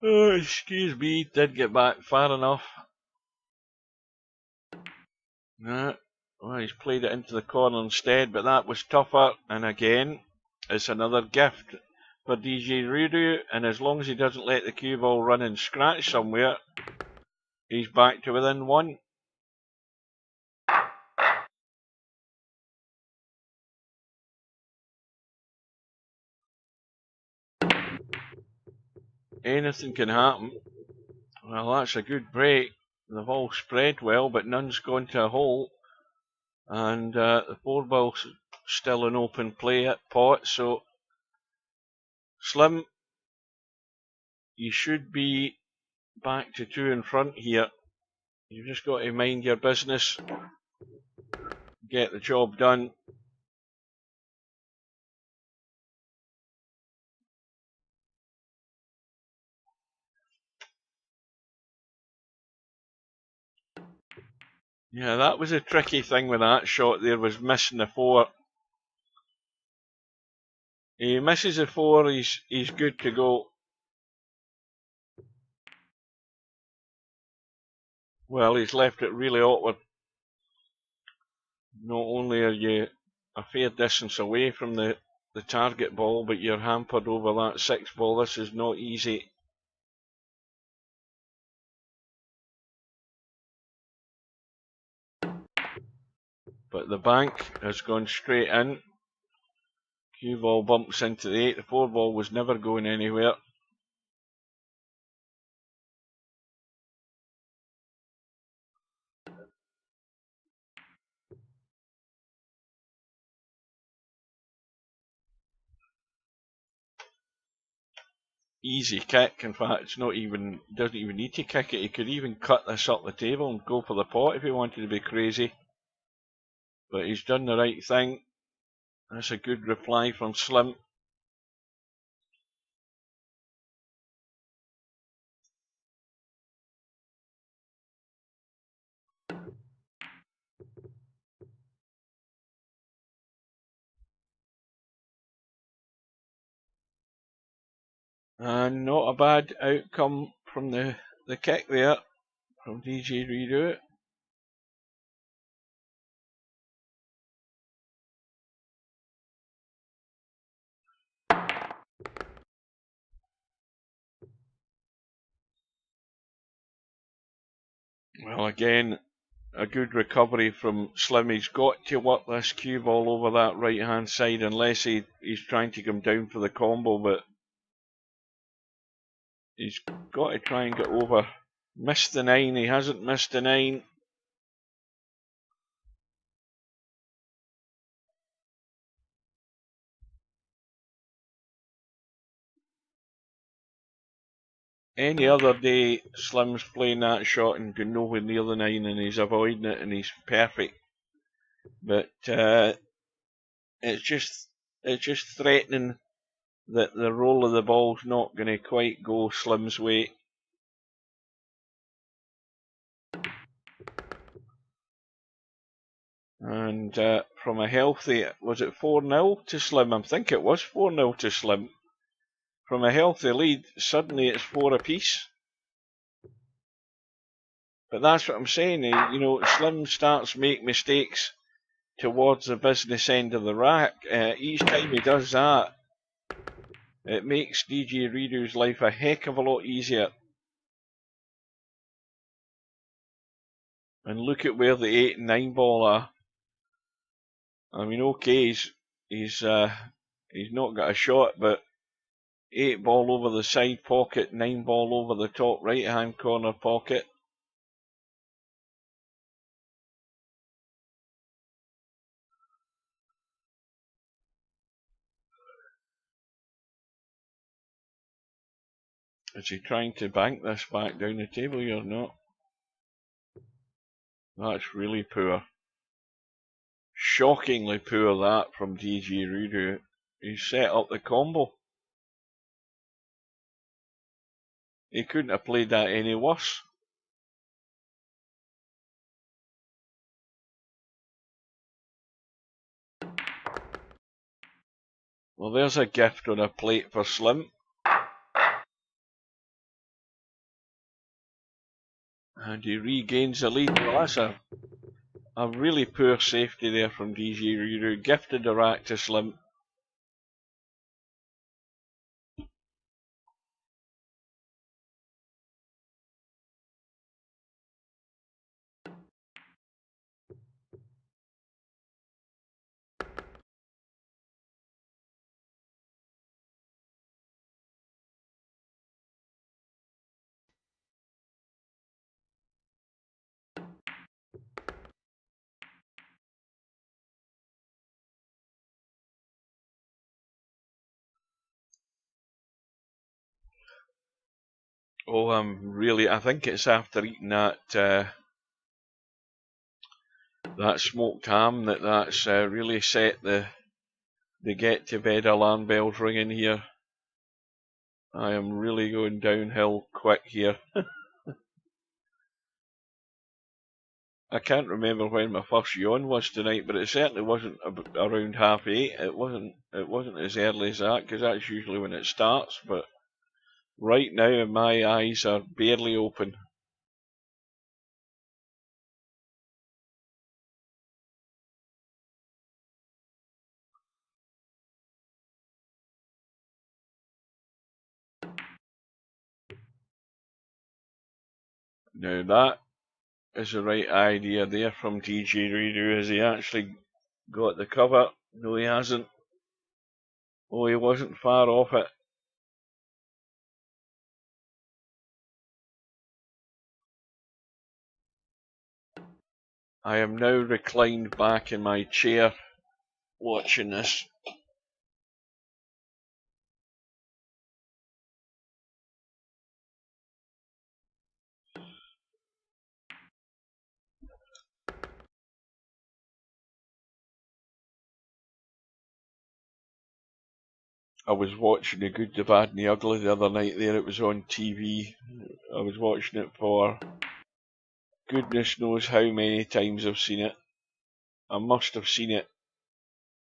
S1: Oh, excuse me, did get back far enough. Well, he's played it into the corner instead, but that was tougher. And again, it's another gift for DJ Rudu. And as long as he doesn't let the cue ball run and scratch somewhere, he's back to within 1. Anything can happen. Well, that's a good break. They've all spread well, but none's gone to a hole. And the 4 ball's still an open play at pot, so Slim, you should be back to 2 in front here. You've just got to mind your business, get the job done. Yeah, that was a tricky thing with that shot there, was missing the 4. He misses the 4, he's good to go. Well, he's left it really awkward. Not only are you a fair distance away from the target ball, but you're hampered over that 6 ball. This is not easy. But the bank has gone straight in. Cue ball bumps into the 8. The 4 ball was never going anywhere. Easy kick. In fact, it's not even, doesn't even need to kick it. He could even cut this up the table and go for the pot if he wanted to be crazy. But he's done the right thing. That's a good reply from Slim. And not a bad outcome from the kick there from DJ Redo. Well, again, a good recovery from Slim. He's got to work this cue ball over that right hand side unless he's trying to come down for the combo, but he's got to try and get over. Missed the 9, he hasn't missed the 9. Any other day, Slim's playing that shot and going nowhere near the 9 and he's avoiding it and he's perfect. But it's just threatening that the roll of the ball's not going to quite go Slim's way. And from a healthy, was it 4-0 to Slim? I think it was 4-0 to Slim. From a healthy lead, suddenly it's 4 apiece. But that's what I'm saying. You know, Slim starts to make mistakes towards the business end of the rack. Each time he does that, it makes DJ Redo's life a heck of a lot easier. And look at where the 8 and 9 ball are. I mean, okay, he's not got a shot, but 8 ball over the side pocket, 9 ball over the top right hand corner pocket. Is he trying to bank this back down the table or not? That's really poor. Shockingly poor that from DJ Rudo. He set up the combo. He couldn't have played that any worse. Well, there's a gift on a plate for Slim. And he regains the lead. Well, that's a really poor safety there from DJ Rudo. Gifted the rack to Slim. Oh, I think it's after eating that smoked ham that's really set the get to bed alarm bells ringing here. I am really going downhill quick here. I can't remember when my first yawn was tonight, but it certainly wasn't around 8:30. It wasn't as early as that, because that's usually when it starts. But right now, my eyes are barely open. Now that is the right idea there from DJ Redo. Has he actually got the cover? No, he hasn't. Oh, he wasn't far off it. I am now reclined back in my chair watching this. I was watching The Good, the Bad and the Ugly the other night there. It was on TV. I was watching it for goodness knows how many times I've seen it. I must have seen it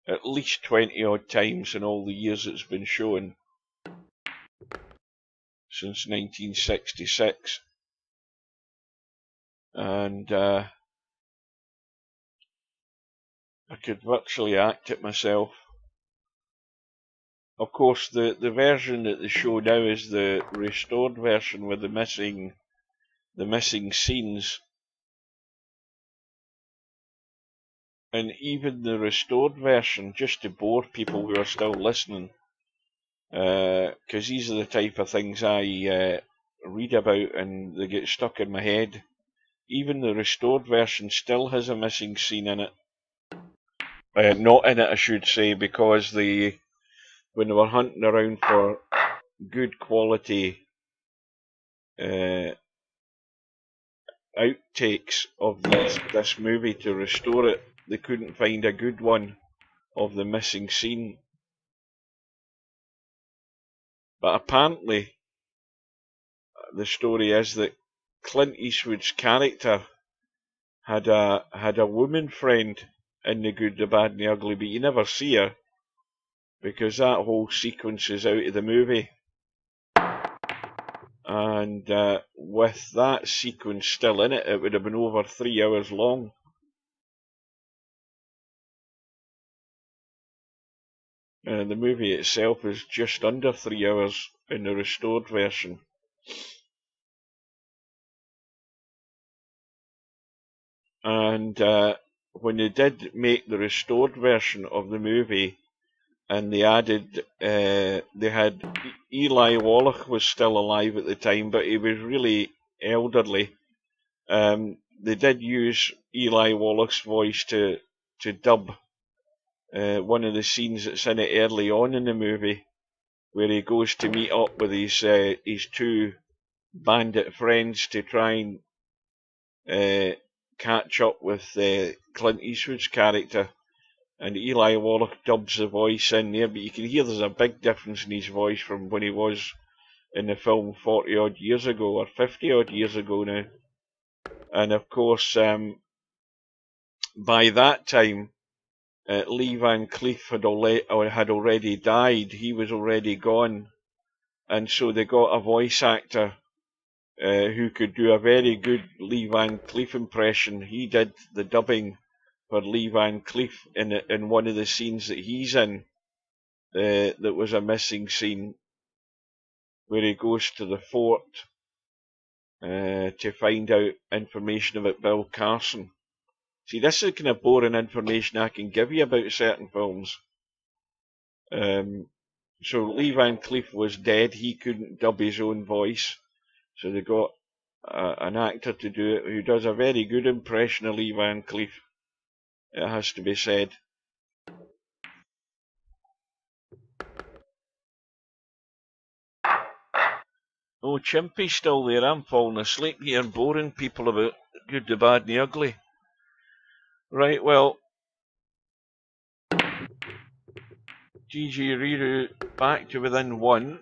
S1: at least 20 odd times in all the years it's been shown. Since 1966. And I could virtually act it myself. Of course, the version that they show now is the restored version with the missing scenes. And even the restored version, just to bore people who are still listening, because these are the type of things I read about and they get stuck in my head. Even the restored version still has a missing scene in it. Not in it, I should say, because when they were hunting around for good quality outtakes of this movie to restore it, they couldn't find a good one of the missing scene. But apparently, the story is that Clint Eastwood's character had a woman friend in The Good, the Bad and the Ugly, but you never see her because that whole sequence is out of the movie. And with that sequence still in it, it would have been over 3 hours long. The movie itself is just under 3 hours in the restored version. And when they did make the restored version of the movie, and they added, they had Eli Wallach was still alive at the time, but he was really elderly. They did use Eli Wallach's voice to dub one of the scenes that's in it early on in the movie, where he goes to meet up with his two bandit friends to try and catch up with Clint Eastwood's character. And Eli Wallach dubs the voice in there, but you can hear there's a big difference in his voice from when he was in the film 40 odd years ago, or 50 odd years ago now. And of course, by that time, Lee Van Cleef had already died. He was already gone. And so they got a voice actor who could do a very good Lee Van Cleef impression. He did the dubbing for Lee Van Cleef in one of the scenes that he's in. That was a missing scene where he goes to the fort to find out information about Bill Carson. See, this is the kind of boring information I can give you about certain films. So Lee Van Cleef was dead. He couldn't dub his own voice. So they got an actor to do it who does a very good impression of Lee Van Cleef. It has to be said. Oh, Chimpy's still there. I'm falling asleep here and boring people about Good, the Bad and the Ugly. Right, well, Gigi Riru back to within one.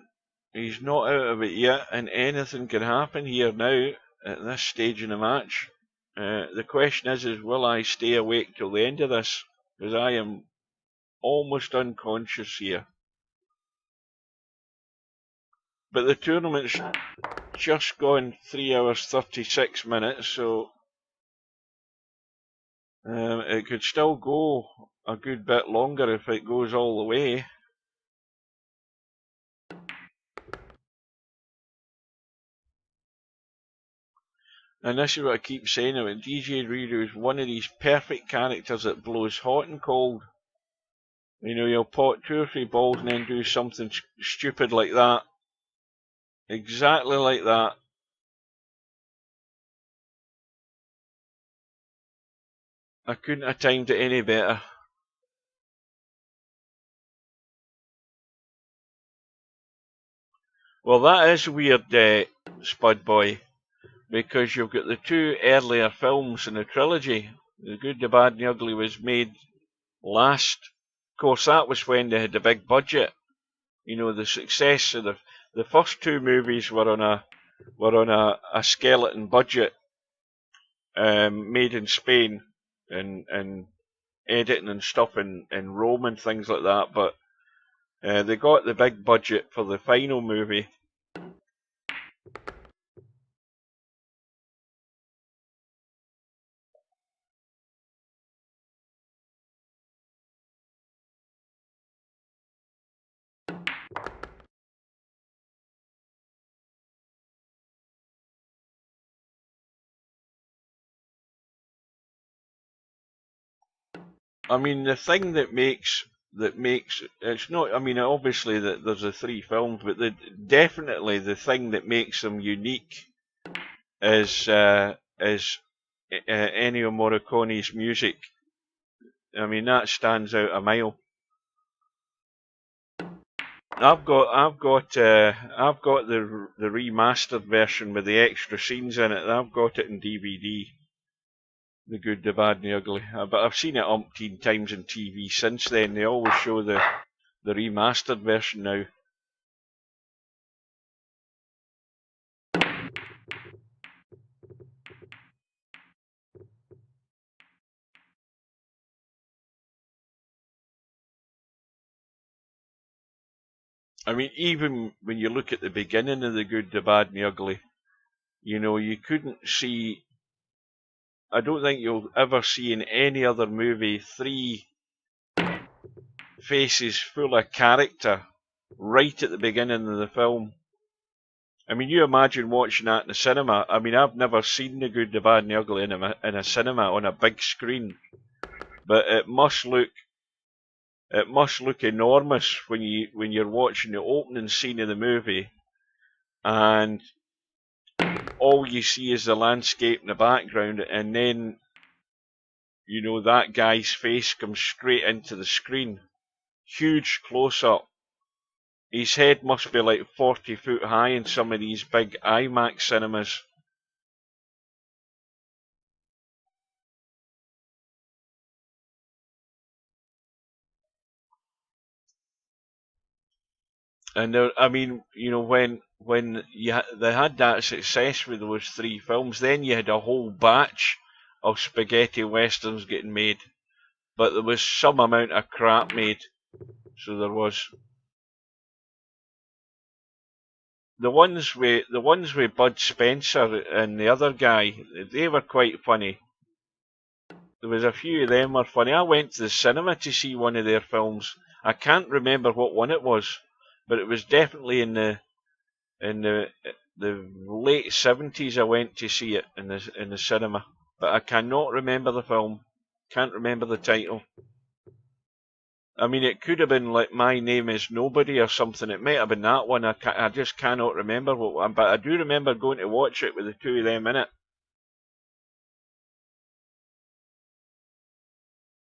S1: He's not out of it yet, and anything can happen here now at this stage in the match. The question is will I stay awake till the end of this? Because I am almost unconscious here. But the tournament's just gone 3 hours 36 minutes, so it could still go a good bit longer if it goes all the way. And this is what I keep saying about DJ Riru is one of these perfect characters that blows hot and cold. You know, you'll pot 2 or 3 balls and then do something stupid like that. Exactly like that. I couldn't have timed it any better. Well, that is weird, Spud Boy, because you've got the 2 earlier films in the trilogy. The Good, the Bad and the Ugly was made last. Of course, that was when they had the big budget. You know, the success of the first 2 movies were on a skeleton budget, made in Spain and editing and stuff in Rome and things like that. But they got the big budget for the final movie. I mean, the thing that makes it's not. I mean, obviously that there's the 3 films, but definitely the thing that makes them unique is Ennio Morricone's music. I mean, that stands out a mile. I've got the remastered version with the extra scenes in it. I've got it in DVD. The Good, the Bad, and the Ugly. But I've seen it umpteen times on TV since then. They always show the remastered version now. I mean, even when you look at the beginning of The Good, the Bad, and the Ugly, you know, you couldn't see. I don't think you'll ever see in any other movie 3 faces full of character right at the beginning of the film. I mean, you imagine watching that in the cinema. I mean, I've never seen The Good, the Bad, and the Ugly in a cinema on a big screen, but it must look enormous when you're watching the opening scene of the movie, and all you see is the landscape in the background, and then, you know, that guy's face comes straight into the screen. Huge close-up. His head must be like 40 foot high in some of these big IMAX cinemas. And there, I mean, you know, when they had that success with those 3 films, then you had a whole batch of spaghetti westerns getting made. But there was some amount of crap made, so there was. The ones with Bud Spencer and the other guy, they were quite funny. There was a few of them were funny. I went to the cinema to see one of their films. I can't remember what one it was, but it was definitely in the late 70s. I went to see it in the cinema, but I cannot remember the film. Can't remember the title. I mean, it could have been like My Name Is Nobody or something. It might have been that one. I just cannot remember what one, but I do remember going to watch it with the 2 of them in it.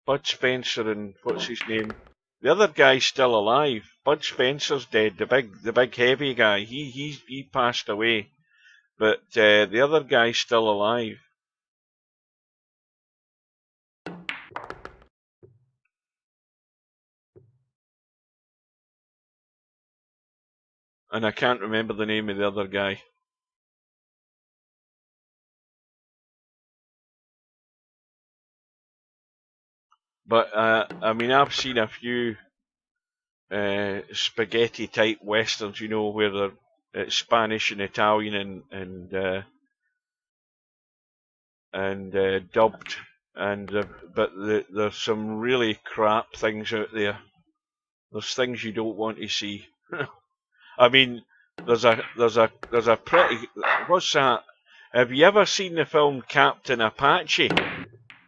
S1: Bud Spencer and what's his name? The other guy's still alive. Bud Spencer's dead. The big heavy guy. He passed away, but the other guy's still alive. And I can't remember the name of the other guy. But I mean, I've seen a few spaghetti type westerns, you know, where they're Spanish and Italian and dubbed, but there's some really crap things out there. There's things you don't want to see. I mean, there's a pretty. What's that? Have you ever seen the film Captain Apache?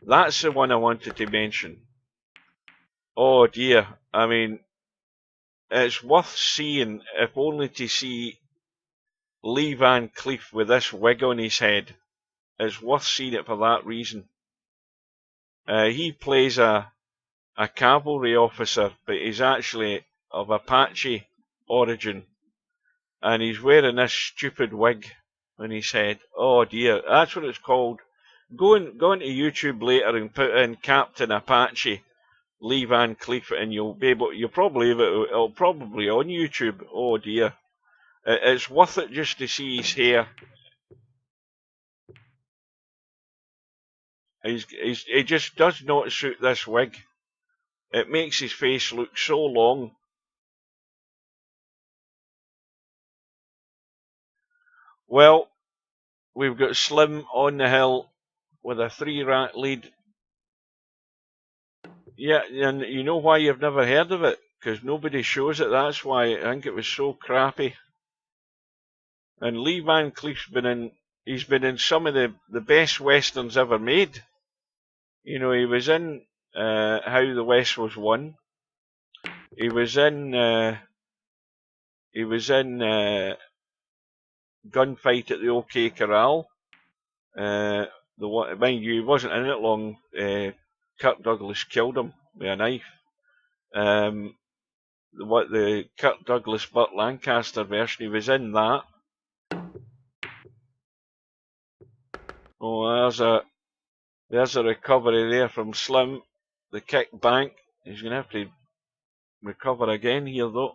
S1: That's the one I wanted to mention. Oh dear. I mean, it's worth seeing, if only to see Lee Van Cleef with this wig on his head. It's worth seeing it for that reason. He plays a cavalry officer, but he's actually of Apache origin, and he's wearing this stupid wig on his head. Oh dear, that's what it's called. Go into YouTube later and put in Captain Apache, Lee Van Cleef, and you'll probably it'll probably on YouTube. Oh dear, it's worth it just to see his hair. He just does not suit this wig. It makes his face look so long. Well, we've got Slim on the hill with a 3-rat lead. Yeah, and you know why you've never heard of it? Because nobody shows it, that's why. I think it was so crappy. And Lee Van Cleef's been in some of the best westerns ever made. You know, he was in how the West was won. He was in Gunfight at the OK Corral. Mind you, he wasn't in it long. Kirk Douglas killed him with a knife. The Kirk Douglas Burt Lancaster version, he was in that. Oh, there's a recovery there from Slim. The kick bank. He's going to have to recover again here, though.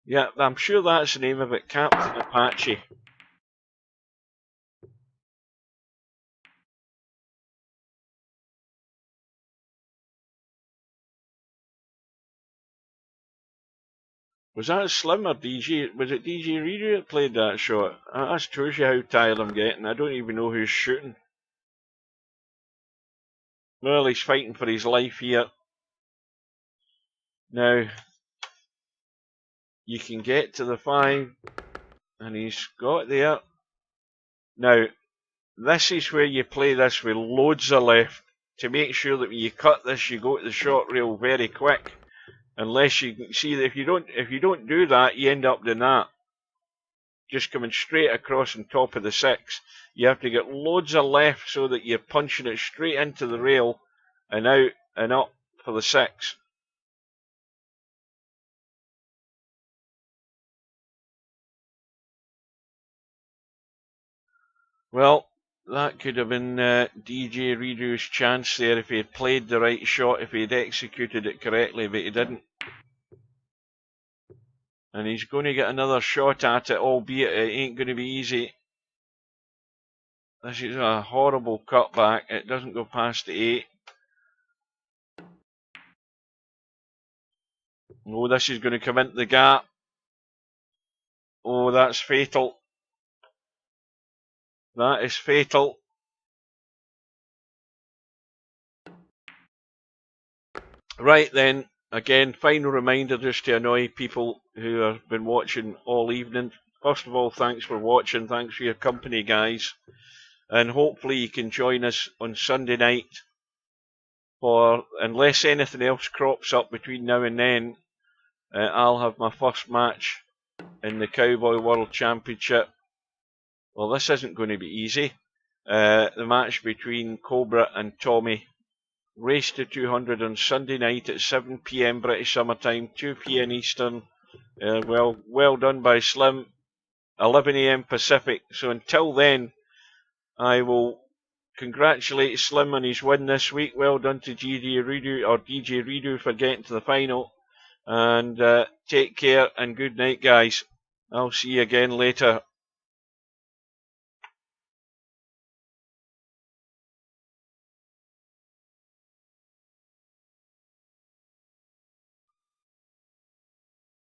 S1: Yeah, I'm sure that's the name of it, Captain Apache. Was that Slim or DJ? Was it DJ Reader that played that shot? That shows you how tired I'm getting. I don't even know who's shooting. Well, he's fighting for his life here. Now, you can get to the 5, and he's got there. Now, this is where you play this with loads of left to make sure that when you cut this, you go to the short rail very quick. Unless you can see that if you don't do that, you end up doing that. Just coming straight across on top of the 6. You have to get loads of left so that you're punching it straight into the rail and out and up for the 6. Well, that could have been DJ Redo's chance there if he had played the right shot, if he had executed it correctly, but he didn't. And he's going to get another shot at it, albeit it ain't going to be easy. This is a horrible cutback. It doesn't go past the 8. Oh, this is going to come into the gap. Oh, that's fatal. That is fatal. Right then, again, final reminder just to annoy people who have been watching all evening. First of all, thanks for watching. Thanks for your company, guys. And hopefully you can join us on Sunday night for, unless anything else crops up between now and then, I'll have my first match in the Cowboy World Championship. Well, this isn't going to be easy. The match between Cobra and Tommy. Race to 200 on Sunday night at 7 PM British Summer Time, 2 PM Eastern. Well done by Slim. 11 AM Pacific. So until then, I will congratulate Slim on his win this week. Well done to DJ Redo for getting to the final. And take care and good night, guys. I'll see you again later.